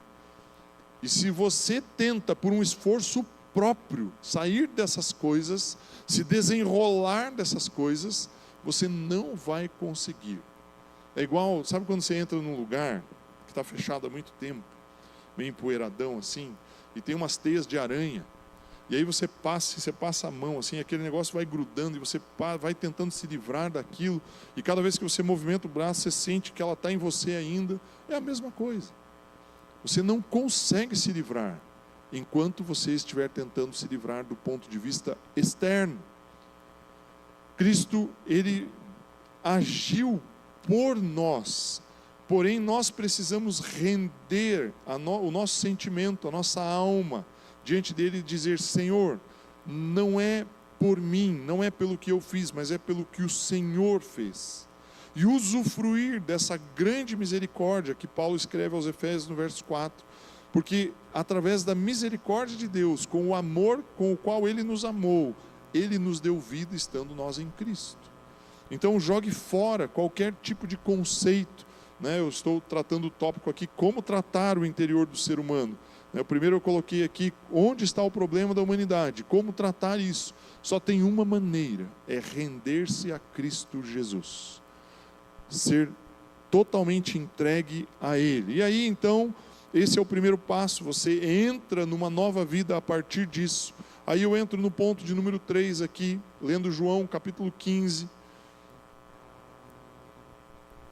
E se você tenta, por um esforço próprio, sair dessas coisas, se desenrolar dessas coisas, você não vai conseguir. É igual, sabe quando você entra num lugar que está fechado há muito tempo, meio empoeiradão assim, e tem umas teias de aranha, e aí você passa a mão assim, aquele negócio vai grudando, e você vai tentando se livrar daquilo, e cada vez que você movimenta o braço, você sente que ela está em você ainda. É a mesma coisa. Você não consegue se livrar, enquanto você estiver tentando se livrar do ponto de vista externo. Cristo, Ele agiu por nós, porém nós precisamos render o nosso sentimento, a nossa alma diante dele e dizer: Senhor, não é por mim, não é pelo que eu fiz, mas é pelo que o Senhor fez. E usufruir dessa grande misericórdia que Paulo escreve aos Efésios no verso 4, porque através da misericórdia de Deus, com o amor com o qual Ele nos amou, Ele nos deu vida estando nós em Cristo. Então jogue fora qualquer tipo de conceito, né? Eu estou tratando o tópico aqui, como tratar o interior do ser humano. O primeiro eu coloquei aqui, onde está o problema da humanidade, como tratar isso. Só tem uma maneira, é render-se a Cristo Jesus, ser totalmente entregue a Ele. E aí então, esse é o primeiro passo, você entra numa nova vida a partir disso. Aí eu entro no ponto de número 3 aqui, lendo João capítulo 15,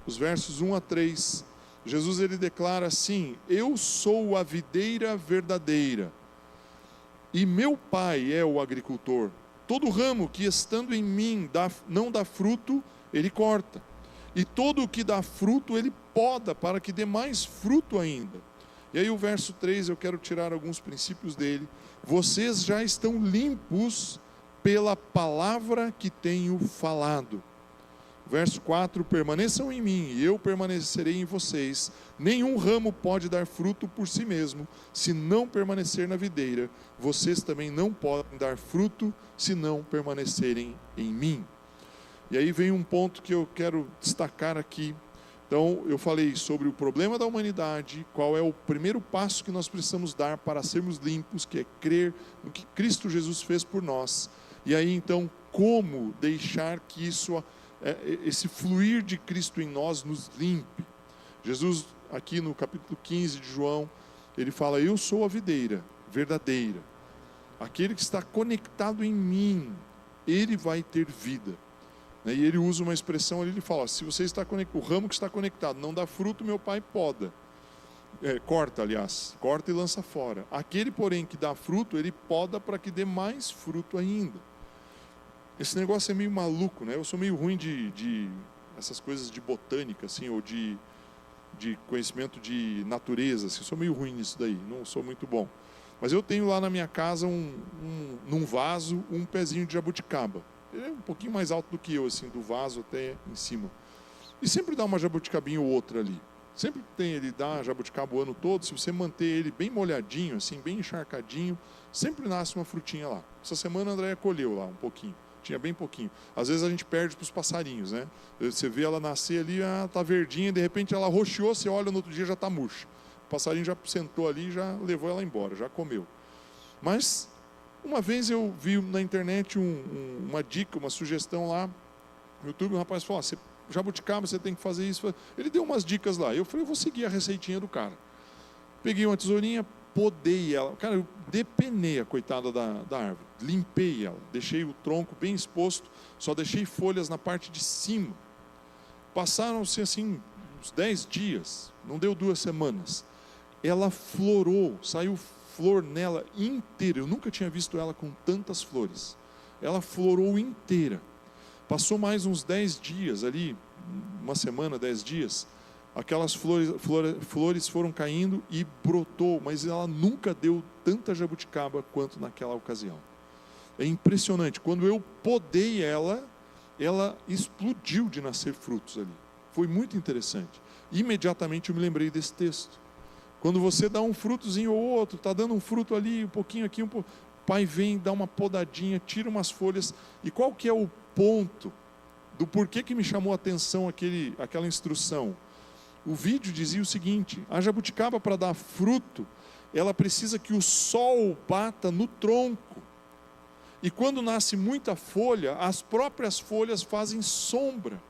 os versos 1 a 3, Jesus ele declara assim: eu sou a videira verdadeira, e meu Pai é o agricultor. Todo ramo que estando em mim não dá fruto, ele corta, e todo o que dá fruto, ele poda, para que dê mais fruto ainda. E aí o verso 3, eu quero tirar alguns princípios dele. Vocês já estão limpos pela palavra que tenho falado. verso 4, permaneçam em mim e eu permanecerei em vocês. Nenhum ramo pode dar fruto por si mesmo, se não permanecer na videira. Vocês também não podem dar fruto, se não permanecerem em mim. E aí vem um ponto que eu quero destacar aqui. Então, eu falei sobre o problema da humanidade, qual é o primeiro passo que nós precisamos dar para sermos limpos, que é crer no que Cristo Jesus fez por nós. E aí, então, como deixar que esse fluir de Cristo em nós nos limpe? Jesus, aqui no capítulo 15 de João, ele fala: eu sou a videira verdadeira. Aquele que está conectado em mim, ele vai ter vida. E ele usa uma expressão ali, ele fala: se você está conectado, o ramo que está conectado não dá fruto, meu pai poda. Corta e lança fora. Aquele, porém, que dá fruto, ele poda para que dê mais fruto ainda. Esse negócio é meio maluco, né? Eu sou meio ruim de essas coisas de botânica, assim, ou de conhecimento de natureza, assim. Eu sou meio ruim nisso daí, não sou muito bom. Mas eu tenho lá na minha casa, num vaso, um pezinho de jabuticaba. Ele é um pouquinho mais alto do que eu, assim, do vaso até em cima. E sempre dá uma jabuticabinha ou outra ali. Sempre ele dá jabuticaba o ano todo. Se você manter ele bem molhadinho, assim, bem encharcadinho, sempre nasce uma frutinha lá. Essa semana a Andréia colheu lá um pouquinho. Tinha bem pouquinho. Às vezes a gente perde para os passarinhos, né? Você vê ela nascer ali, tá verdinha, de repente ela roxeou, você olha no outro dia já está murcha. O passarinho já sentou ali, já levou ela embora, já comeu. Mas uma vez eu vi na internet uma dica, uma sugestão lá no YouTube, um rapaz falou: jabuticaba, você tem que fazer isso. Ele deu umas dicas lá. Eu falei: eu vou seguir a receitinha do cara. Peguei uma tesourinha, podei ela. Cara, eu depenei a coitada da árvore. Limpei ela. Deixei o tronco bem exposto. Só deixei folhas na parte de cima. Passaram-se assim uns 10 dias. Não deu 2 semanas. Ela florou. Saiu flor nela inteira. Eu nunca tinha visto ela com tantas flores. Ela florou inteira. Passou mais uns 10 dias ali. Uma semana, 10 dias. Aquelas flores foram caindo e brotou, mas ela nunca deu tanta jabuticaba quanto naquela ocasião. É impressionante. Quando eu podei ela explodiu de nascer frutos ali. Foi muito interessante. Imediatamente eu me lembrei desse texto. Quando você dá um frutozinho ou outro, está dando um fruto ali, um pouquinho aqui, o pai vem, dá uma podadinha, tira umas folhas. E qual que é o ponto do porquê que me chamou a atenção aquela instrução? O vídeo dizia o seguinte: a jabuticaba, para dar fruto, ela precisa que o sol bata no tronco. E quando nasce muita folha, as próprias folhas fazem sombra.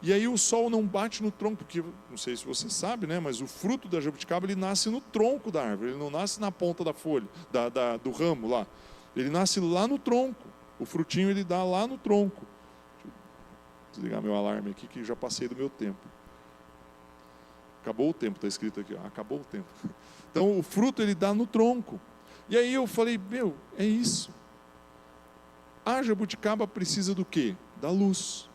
E aí o sol não bate no tronco, porque, não sei se você sabe, né, mas o fruto da jabuticaba, ele nasce no tronco da árvore, ele não nasce na ponta da folha, do ramo lá. Ele nasce lá no tronco. O frutinho ele dá lá no tronco. Deixa eu desligar meu alarme aqui, que já passei do meu tempo. Acabou o tempo, está escrito aqui, ó, acabou o tempo. Então o fruto ele dá no tronco. E aí eu falei: é isso. A jabuticaba precisa do quê? Da luz.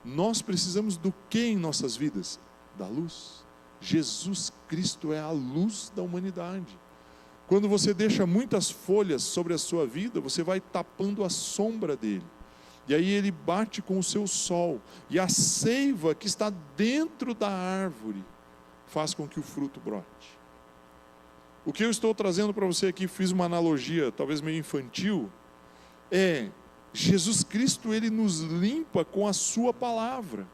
Nós precisamos do quê em nossas vidas? Da luz. Jesus Cristo é a luz da humanidade. Quando você deixa muitas folhas sobre a sua vida, você vai tapando a sombra dele. E aí ele bate com o seu sol. E a seiva que está dentro da árvore faz com que o fruto brote. O que eu estou trazendo para você aqui, fiz uma analogia, talvez meio infantil, Jesus Cristo, ele nos limpa com a sua palavra.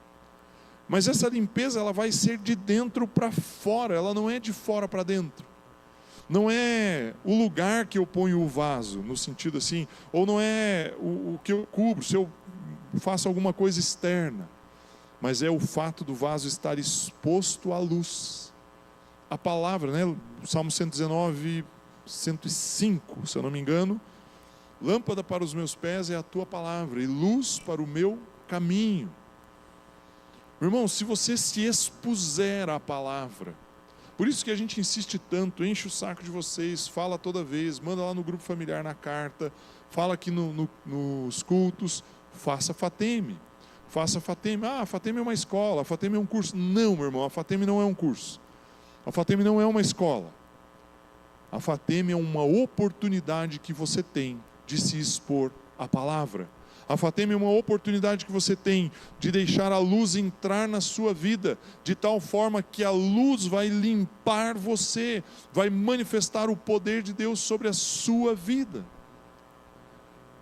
Mas essa limpeza, ela vai ser de dentro para fora, ela não é de fora para dentro. Não é o lugar que eu ponho o vaso, no sentido assim, ou não é o que eu cubro, se eu faço alguma coisa externa, mas é o fato do vaso estar exposto à luz. A palavra, né? Salmo 119, 105, se eu não me engano: lâmpada para os meus pés é a tua palavra, e luz para o meu caminho. Meu irmão, se você se expuser à palavra, por isso que a gente insiste tanto, enche o saco de vocês, fala toda vez, manda lá no grupo familiar, na carta, fala aqui nos cultos, faça Fateme. Faça Fateme. A Fateme é uma escola, a Fateme é um curso. Não, meu irmão, a Fateme não é um curso. A Fateme não é uma escola. A Fateme é uma oportunidade que você tem de se expor a palavra. A Fatema é uma oportunidade que você tem de deixar a luz entrar na sua vida, de tal forma que a luz vai limpar você, vai manifestar o poder de Deus sobre a sua vida.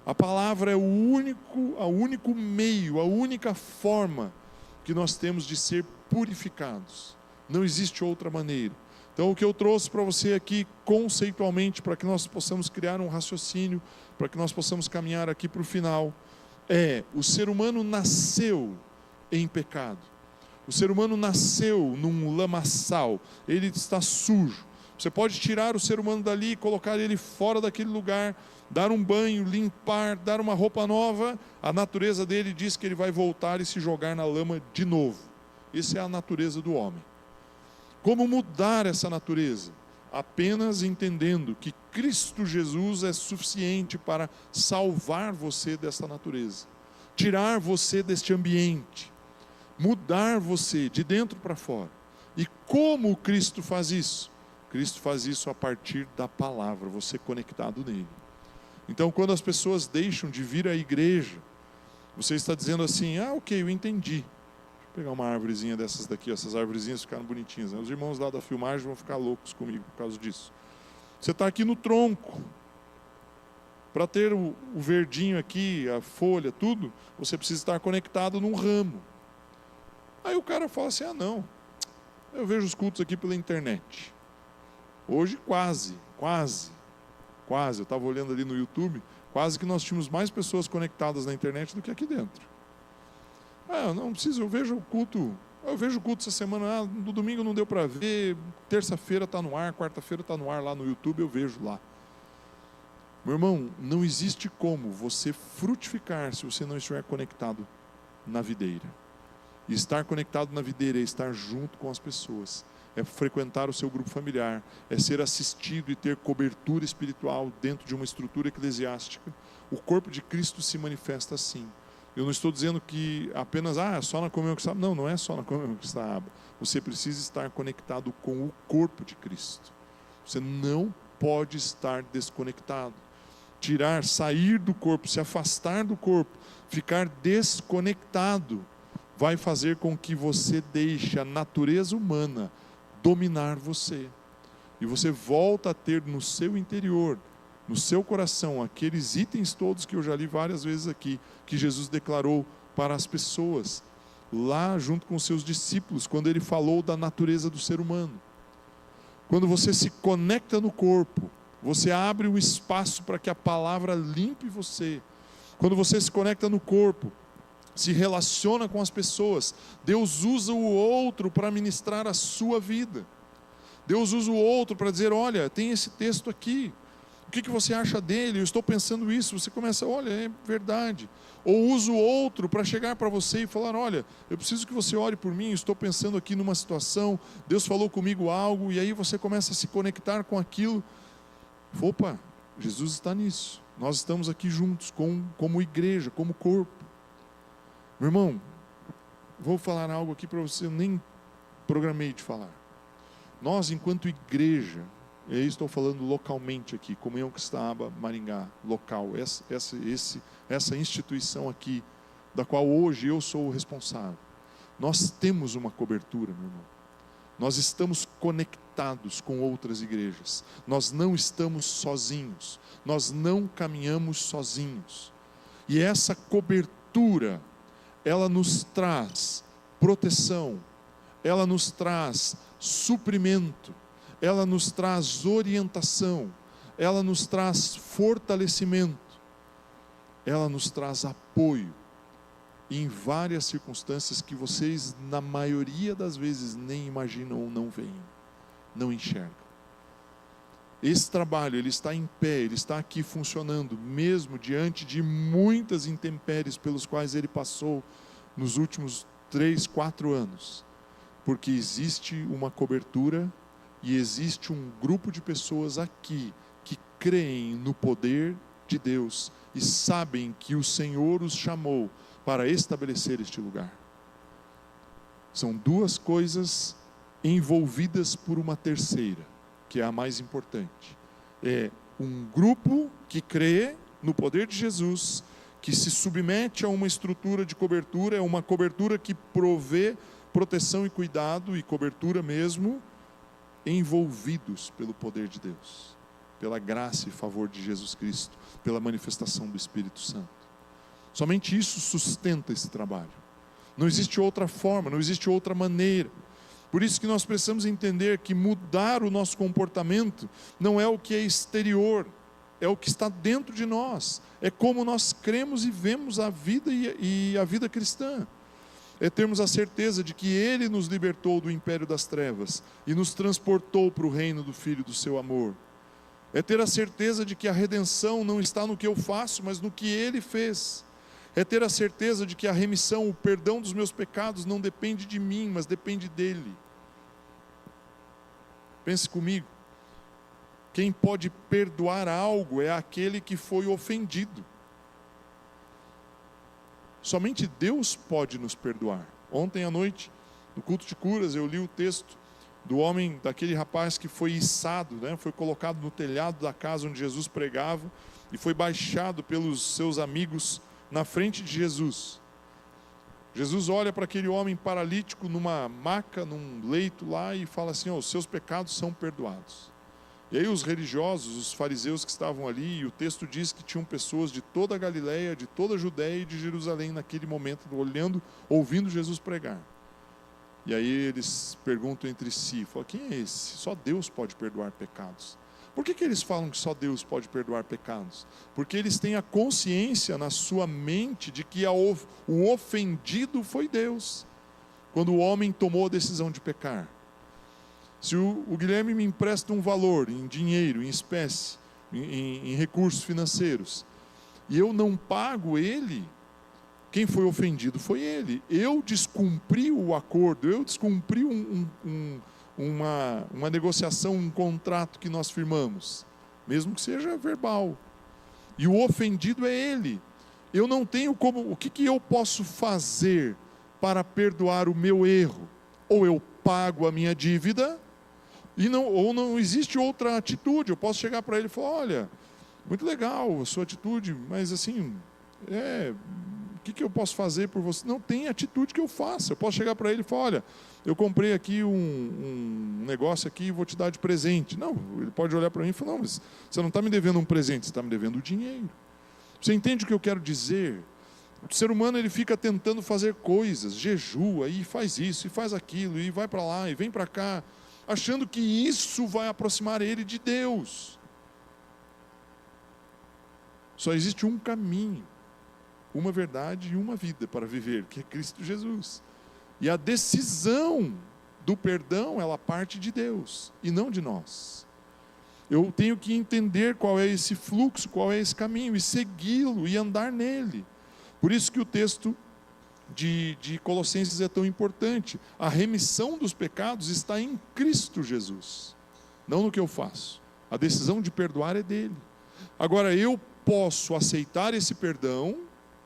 A palavra é o único meio, a única forma que nós temos de ser purificados. Não existe outra maneira. Então o que eu trouxe para você aqui conceitualmente, para que nós possamos criar um raciocínio, para que nós possamos caminhar aqui para o final, o ser humano nasceu em pecado. O ser humano nasceu num lamaçal, ele está sujo. Você pode tirar o ser humano dali, colocar ele fora daquele lugar, dar um banho, limpar, dar uma roupa nova, a natureza dele diz que ele vai voltar e se jogar na lama de novo. Essa é a natureza do homem. Como mudar essa natureza? Apenas entendendo que Cristo Jesus é suficiente para salvar você dessa natureza, tirar você deste ambiente, mudar você de dentro para fora. E como Cristo faz isso? Cristo faz isso a partir da palavra, você conectado nele. Então, quando as pessoas deixam de vir à igreja, você está dizendo assim: ok, eu entendi. Vou pegar uma árvorezinha dessas daqui, essas árvorezinhas ficaram bonitinhas, né? Os irmãos lá da filmagem vão ficar loucos comigo por causa disso. Você está aqui no tronco. Para ter o verdinho aqui, a folha, tudo, você precisa estar conectado num ramo. Aí o cara fala assim: não, eu vejo os cultos aqui pela internet. Hoje quase, eu estava olhando ali no YouTube, quase que nós tínhamos mais pessoas conectadas na internet do que aqui dentro. Não precisa, eu vejo o culto essa semana, no domingo não deu para ver, terça-feira está no ar, quarta-feira está no ar lá no YouTube, eu vejo lá. Meu irmão, não existe como você frutificar se você não estiver conectado na videira. E estar conectado na videira é estar junto com as pessoas, é frequentar o seu grupo familiar, é ser assistido e ter cobertura espiritual dentro de uma estrutura eclesiástica. O corpo de Cristo se manifesta assim. Eu não estou dizendo que apenas, só na comunhão cristã. Não, não é só na comunhão cristã. Você precisa estar conectado com o corpo de Cristo. Você não pode estar desconectado. Sair do corpo, se afastar do corpo, ficar desconectado, vai fazer com que você deixe a natureza humana dominar você. E você volta a ter no seu interior, no seu coração, aqueles itens todos que eu já li várias vezes aqui, que Jesus declarou para as pessoas, lá junto com os seus discípulos, quando ele falou da natureza do ser humano. Quando você se conecta no corpo, você abre o espaço para que a palavra limpe você. Quando você se conecta no corpo, se relaciona com as pessoas, Deus usa o outro para ministrar a sua vida. Deus usa o outro para dizer: olha, tem esse texto aqui, o que você acha dele? Eu estou pensando isso. Você começa: olha, é verdade. Ou usa o outro para chegar para você e falar: olha, eu preciso que você ore por mim, eu estou pensando aqui numa situação, Deus falou comigo algo, e aí você começa a se conectar com aquilo. Opa, Jesus está nisso. Nós estamos aqui juntos, como igreja, como corpo. Meu irmão, vou falar algo aqui para você, eu nem programei de falar. Nós, enquanto igreja, e aí estou falando localmente aqui, Comunhão Cristã-Aba, Maringá, local, essa instituição aqui, da qual hoje eu sou o responsável. Nós temos uma cobertura, meu irmão. Nós estamos conectados com outras igrejas. Nós não estamos sozinhos. Nós não caminhamos sozinhos. E essa cobertura, ela nos traz proteção, ela nos traz suprimento, ela nos traz orientação, ela nos traz fortalecimento, ela nos traz apoio em várias circunstâncias que vocês, na maioria das vezes, nem imaginam ou não veem, não enxergam. Esse trabalho, ele está em pé, ele está aqui funcionando, mesmo diante de muitas intempéries pelos quais ele passou nos últimos 3, 4 anos, porque existe uma cobertura e existe um grupo de pessoas aqui que creem no poder de Deus e sabem que o Senhor os chamou para estabelecer este lugar. São duas coisas envolvidas por uma terceira, que é a mais importante. É um grupo que crê no poder de Jesus, que se submete a uma estrutura de cobertura, é uma cobertura que provê proteção e cuidado, e cobertura mesmo, envolvidos pelo poder de Deus, pela graça e favor de Jesus Cristo, pela manifestação do Espírito Santo. Somente isso sustenta esse trabalho. Não existe outra forma, não existe outra maneira. Por isso que nós precisamos entender que mudar o nosso comportamento não é o que é exterior, é o que está dentro de nós, é como nós cremos e vemos a vida e a vida cristã. É termos a certeza de que Ele nos libertou do império das trevas e nos transportou para o reino do Filho do seu amor. É ter a certeza de que a redenção não está no que eu faço, mas no que Ele fez. É ter a certeza de que a remissão, o perdão dos meus pecados não depende de mim, mas depende dEle. Pense comigo. Quem pode perdoar algo é aquele que foi ofendido. Somente Deus pode nos perdoar. Ontem à noite, no culto de curas, eu li o texto do homem, daquele rapaz que foi içado, foi colocado no telhado da casa onde Jesus pregava e foi baixado pelos seus amigos na frente de Jesus. Jesus olha para aquele homem paralítico numa maca, num leito lá, e fala assim: os seus pecados são perdoados. E aí os religiosos, os fariseus que estavam ali, e o texto diz que tinham pessoas de toda a Galileia, de toda a Judeia e de Jerusalém naquele momento, olhando, ouvindo Jesus pregar. E aí eles perguntam entre si, falam: quem é esse? Só Deus pode perdoar pecados. Por que eles falam que só Deus pode perdoar pecados? Porque eles têm a consciência na sua mente de que o ofendido foi Deus, quando o homem tomou a decisão de pecar. Se o Guilherme me empresta um valor em dinheiro, em espécie, em recursos financeiros, e eu não pago ele, quem foi ofendido foi ele. Eu descumpri o acordo, eu descumpri uma negociação, um contrato que nós firmamos, mesmo que seja verbal. E o ofendido é ele. Eu não tenho como. O que eu posso fazer para perdoar o meu erro? Ou eu pago a minha dívida, ou não existe outra atitude. Eu posso chegar para ele e falar: olha, muito legal a sua atitude, mas assim, o que eu posso fazer por você? Não tem atitude que eu faça. Eu posso chegar para ele e falar: olha, eu comprei aqui um negócio aqui e vou te dar de presente. Não, ele pode olhar para mim e falar: não, mas você não está me devendo um presente, você está me devendo o dinheiro. Você entende o que eu quero dizer? O ser humano, ele fica tentando fazer coisas, jejua e faz isso e faz aquilo, e vai para lá e vem para cá, achando que isso vai aproximar ele de Deus. Só existe um caminho, uma verdade e uma vida para viver, que é Cristo Jesus. E a decisão do perdão, ela parte de Deus e não de nós. Eu tenho que entender qual é esse fluxo, qual é esse caminho, e segui-lo e andar nele. Por isso que o texto de Colossenses é tão importante. A remissão dos pecados está em Cristo Jesus, não no que eu faço. A decisão de perdoar é dele. Agora, eu posso aceitar esse perdão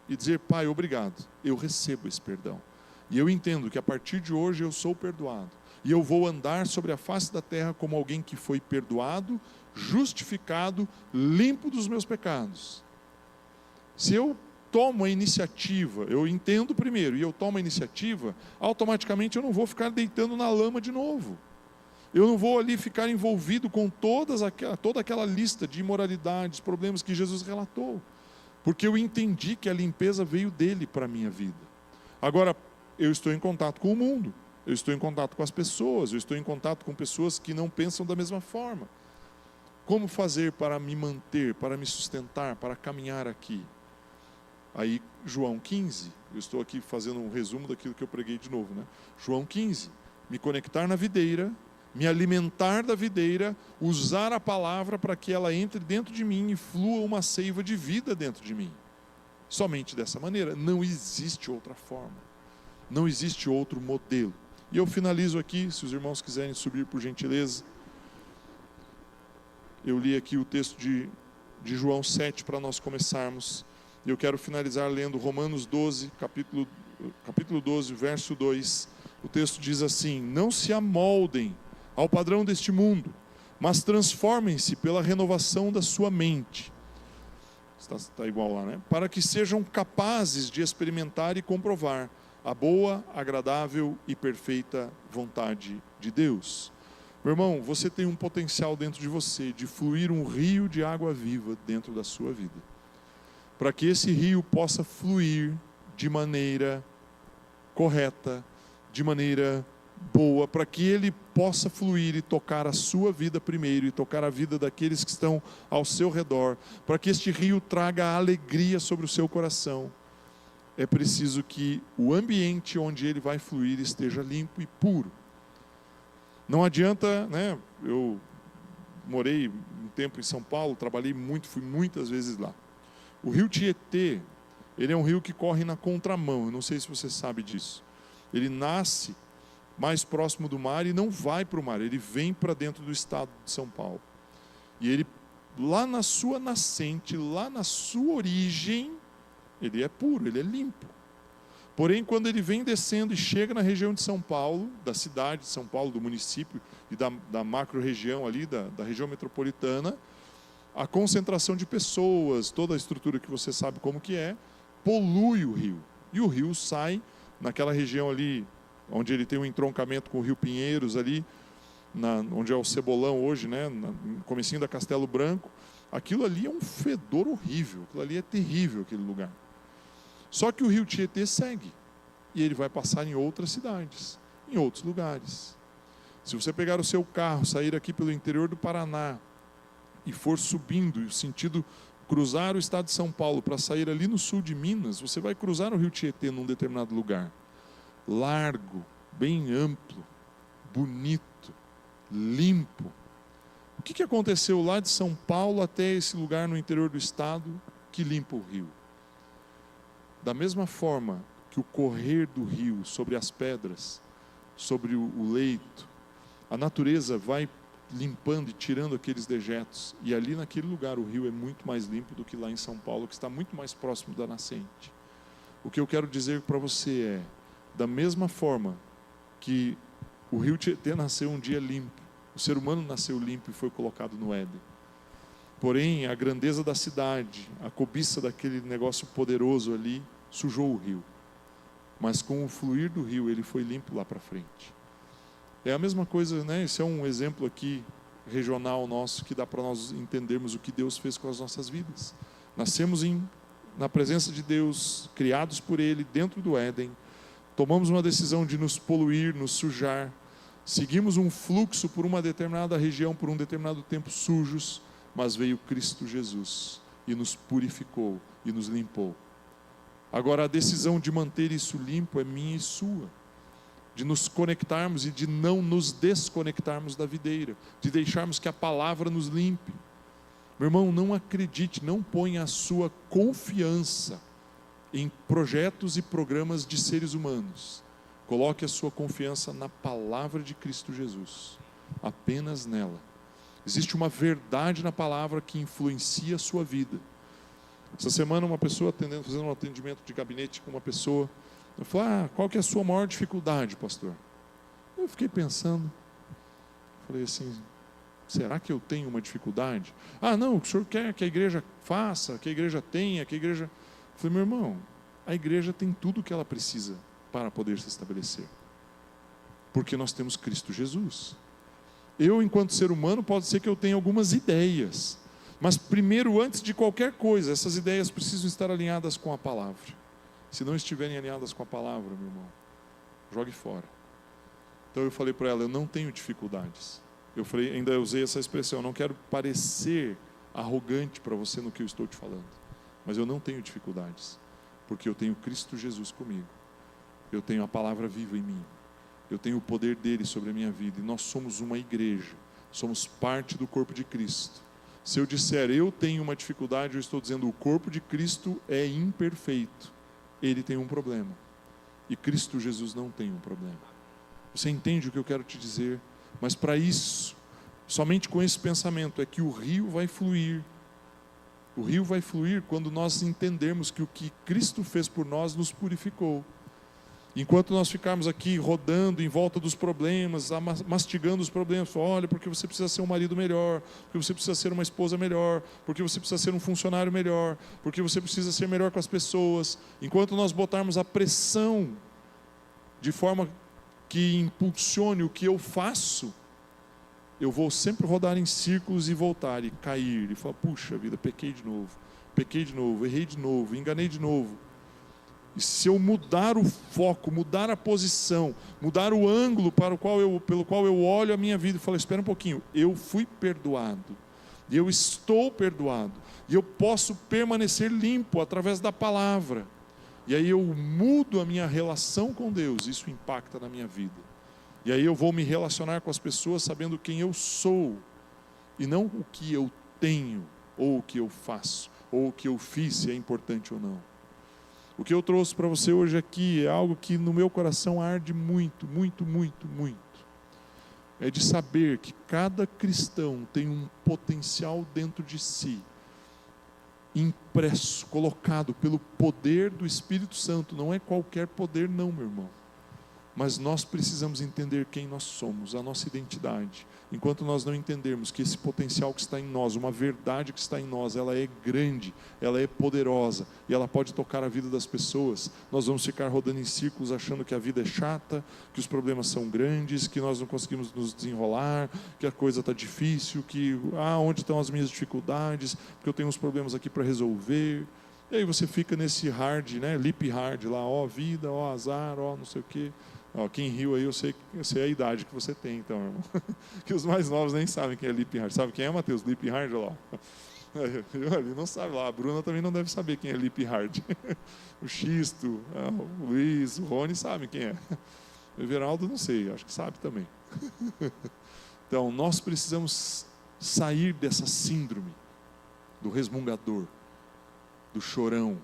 e dizer: Pai, obrigado, eu recebo esse perdão. E eu entendo que a partir de hoje eu sou perdoado. E eu vou andar sobre a face da terra como alguém que foi perdoado, justificado, limpo dos meus pecados. Se eu tomo a iniciativa, eu entendo primeiro, e eu tomo a iniciativa, automaticamente eu não vou ficar deitando na lama de novo. Eu não vou ali ficar envolvido com toda aquela lista de imoralidades, problemas que Jesus relatou. Porque eu entendi que a limpeza veio dele para a minha vida. Agora, eu estou em contato com o mundo, eu estou em contato com as pessoas, eu estou em contato com pessoas que não pensam da mesma forma. Como fazer para me manter, para me sustentar, para caminhar aqui? Aí, João 15, eu estou aqui fazendo um resumo daquilo que eu preguei de novo, João 15, me conectar na videira, me alimentar da videira, usar a palavra para que ela entre dentro de mim e flua uma seiva de vida dentro de mim. Somente dessa maneira, não existe outra forma, não existe outro modelo. E eu finalizo aqui, se os irmãos quiserem subir por gentileza. Eu li aqui o texto de João 7 para nós começarmos. E eu quero finalizar lendo Romanos 12, capítulo 12, verso 2. O texto diz assim: não se amoldem ao padrão deste mundo, mas transformem-se pela renovação da sua mente. Está igual lá, né? Para que sejam capazes de experimentar e comprovar a boa, agradável e perfeita vontade de Deus. Meu irmão, você tem um potencial dentro de você de fluir um rio de água viva dentro da sua vida. Para que esse rio possa fluir de maneira correta, de maneira boa, para que ele possa fluir e tocar a sua vida primeiro e tocar a vida daqueles que estão ao seu redor, para que este rio traga alegria sobre o seu coração, é preciso que o ambiente onde ele vai fluir esteja limpo e puro. Não adianta, né? Eu morei um tempo em São Paulo, trabalhei muito, fui muitas vezes lá. O rio Tietê, ele é um rio que corre na contramão, eu não sei se você sabe disso. Ele nasce mais próximo do mar e não vai para o mar, ele vem para dentro do estado de São Paulo. E ele, lá na sua nascente, lá na sua origem, ele é puro, ele é limpo. Porém, quando ele vem descendo e chega na região de São Paulo, da cidade de São Paulo, do município e da macro-região ali, da região metropolitana, a concentração de pessoas, toda a estrutura que você sabe como que é, polui o rio. E o rio sai naquela região ali, onde ele tem um entroncamento com o Rio Pinheiros ali, onde é o Cebolão hoje, né, no comecinho da Castelo Branco. Aquilo ali é um fedor horrível, aquilo ali é terrível, aquele lugar. Só que o rio Tietê segue, e ele vai passar em outras cidades, em outros lugares. Se você pegar o seu carro, sair aqui pelo interior do Paraná, e for subindo, sentido cruzar o estado de São Paulo, para sair ali no sul de Minas, você vai cruzar o rio Tietê num determinado lugar. Largo, bem amplo, bonito, limpo. O que aconteceu lá de São Paulo até esse lugar no interior do estado que limpa o rio? Da mesma forma que o correr do rio sobre as pedras, sobre o leito, a natureza vai limpando e tirando aqueles dejetos, e ali naquele lugar o rio é muito mais limpo do que lá em São Paulo, que está muito mais próximo da nascente. O que eu quero dizer para você é, da mesma forma que o rio Tietê nasceu um dia limpo, o ser humano nasceu limpo e foi colocado no Éden. Porém, a grandeza da cidade, a cobiça daquele negócio poderoso ali, sujou o rio. Mas com o fluir do rio, ele foi limpo lá para frente. É a mesma coisa, né? Esse é um exemplo aqui, regional nosso, que dá para nós entendermos o que Deus fez com as nossas vidas. Nascemos na presença de Deus, criados por Ele, dentro do Éden. Tomamos uma decisão de nos poluir, nos sujar. Seguimos um fluxo por uma determinada região, por um determinado tempo sujos. Mas veio Cristo Jesus e nos purificou e nos limpou. Agora a decisão de manter isso limpo é minha e sua, de nos conectarmos e de não nos desconectarmos da videira, de deixarmos que a palavra nos limpe. Meu irmão, não acredite, não ponha a sua confiança em projetos e programas de seres humanos. Coloque a sua confiança na palavra de Cristo Jesus, apenas nela. Existe uma verdade na palavra que influencia a sua vida. Essa semana uma pessoa fazendo um atendimento de gabinete com uma pessoa, eu falei, qual que é a sua maior dificuldade, pastor? Eu fiquei pensando, falei assim, será que eu tenho uma dificuldade? Não, o senhor quer que a igreja faça, que a igreja tenha, que a igreja... Eu falei, meu irmão, a igreja tem tudo o que ela precisa para poder se estabelecer. Porque nós temos Cristo Jesus. Eu, enquanto ser humano, pode ser que eu tenha algumas ideias, mas primeiro, antes de qualquer coisa, essas ideias precisam estar alinhadas com a palavra. Se não estiverem alinhadas com a palavra, meu irmão, jogue fora. Então eu falei para ela, eu não tenho dificuldades. Eu falei, ainda usei essa expressão, eu não quero parecer arrogante para você no que eu estou te falando, mas eu não tenho dificuldades, porque eu tenho Cristo Jesus comigo, eu tenho a palavra viva em mim, eu tenho o poder dele sobre a minha vida, e nós somos uma igreja, somos parte do corpo de Cristo. Se eu disser eu tenho uma dificuldade, eu estou dizendo o corpo de Cristo é imperfeito, ele tem um problema, e Cristo Jesus não tem um problema. Você entende o que eu quero te dizer? Mas para isso, somente com esse pensamento é que o rio vai fluir. O rio vai fluir quando nós entendermos que o que Cristo fez por nós nos purificou. Enquanto nós ficarmos aqui rodando em volta dos problemas, mastigando os problemas, olha, porque você precisa ser um marido melhor, porque você precisa ser uma esposa melhor, porque você precisa ser um funcionário melhor, porque você precisa ser melhor com as pessoas. Enquanto nós botarmos a pressão de forma que impulsione o que eu faço, eu vou sempre rodar em círculos e voltar e cair e falar, puxa vida, pequei de novo, errei de novo, enganei de novo. E se eu mudar o foco, mudar a posição, mudar o ângulo pelo qual eu olho a minha vida e falo, espera um pouquinho, eu fui perdoado, e eu estou perdoado, e eu posso permanecer limpo através da palavra, e aí eu mudo a minha relação com Deus, isso impacta na minha vida, e aí eu vou me relacionar com as pessoas sabendo quem eu sou, e não o que eu tenho, ou o que eu faço, ou o que eu fiz, se é importante ou não. O que eu trouxe para você hoje aqui é algo que no meu coração arde muito, muito, muito, muito. É de saber que cada cristão tem um potencial dentro de si, impresso, colocado pelo poder do Espírito Santo. Não é qualquer poder não, meu irmão. Mas nós precisamos entender quem nós somos, a nossa identidade. Enquanto nós não entendermos que esse potencial que está em nós, uma verdade que está em nós, ela é grande, ela é poderosa e ela pode tocar a vida das pessoas, nós vamos ficar rodando em círculos achando que a vida é chata, que os problemas são grandes, que nós não conseguimos nos desenrolar, que a coisa está difícil, que onde estão as minhas dificuldades, porque eu tenho uns problemas aqui para resolver. E aí você fica nesse hard, né, lip hard lá, vida, azar, não sei o quê. Quem riu aí, eu sei a idade que você tem, então, irmão. Que os mais novos nem sabem quem é Lip Hard. Sabe quem é, Mateus? Lip Hard, lá. Ele não sabe lá. A Bruna também não deve saber quem é Lip Hard. O Xisto, o Luiz, o Rony sabem quem é. O Everaldo não sei, acho que sabe também. Então, nós precisamos sair dessa síndrome do resmungador, do chorão.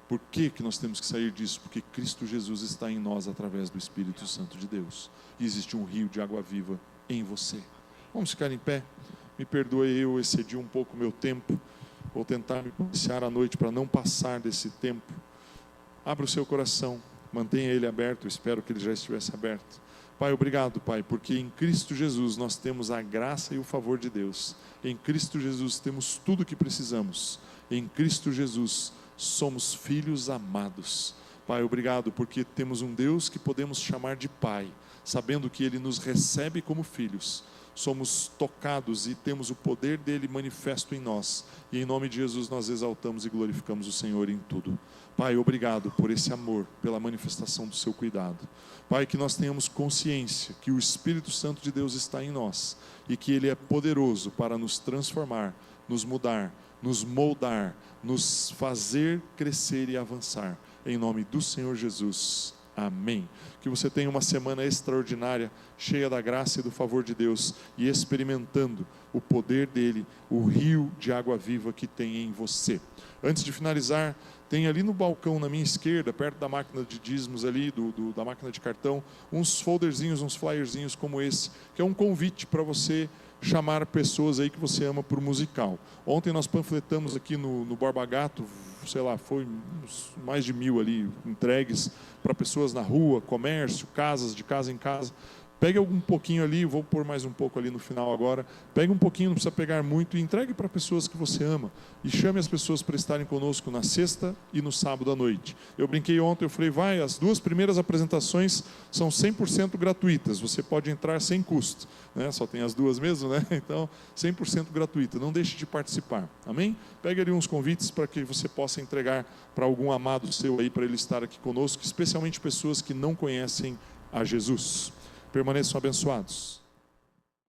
Por que nós temos que sair disso? Porque Cristo Jesus está em nós através do Espírito Santo de Deus. E existe um rio de água viva em você. Vamos ficar em pé? Me perdoe, eu excedi um pouco o meu tempo. Vou tentar me policiar à noite para não passar desse tempo. Abra o seu coração, mantenha ele aberto. Eu espero que ele já estivesse aberto. Pai, obrigado, Pai, porque em Cristo Jesus nós temos a graça e o favor de Deus. Em Cristo Jesus temos tudo o que precisamos. Em Cristo Jesus somos filhos amados. Pai, obrigado porque temos um Deus que podemos chamar de Pai, sabendo que Ele nos recebe como filhos. Somos tocados e temos o poder dEle manifesto em nós. E em nome de Jesus nós exaltamos e glorificamos o Senhor em tudo. Pai, obrigado por esse amor, pela manifestação do seu cuidado. Pai, que nós tenhamos consciência que o Espírito Santo de Deus está em nós e que Ele é poderoso para nos transformar, nos mudar, nos moldar, nos fazer crescer e avançar. Em nome do Senhor Jesus. Amém. Que você tenha uma semana extraordinária, cheia da graça e do favor de Deus e experimentando o poder dEle, o rio de água viva que tem em você. Antes de finalizar, tem ali no balcão na minha esquerda, perto da máquina de dízimos ali, da máquina de cartão, uns folderzinhos, uns flyerzinhos como esse, que é um convite para você chamar pessoas aí que você ama para o musical. Ontem nós panfletamos aqui no Borba Gato, sei lá, foi mais de 1000 ali entregues para pessoas na rua, comércio, casas, de casa em casa. Pegue um pouquinho ali, vou pôr mais um pouco ali no final agora. Pegue um pouquinho, não precisa pegar muito, e entregue para pessoas que você ama. E chame as pessoas para estarem conosco na sexta e no sábado à noite. Eu brinquei ontem, eu falei, as 2 primeiras apresentações são 100% gratuitas. Você pode entrar sem custo, né? Só tem as 2 mesmo, né? Então, 100% gratuita. Não deixe de participar, amém? Pegue ali uns convites para que você possa entregar para algum amado seu aí, para ele estar aqui conosco, especialmente pessoas que não conhecem a Jesus. Permaneçam abençoados.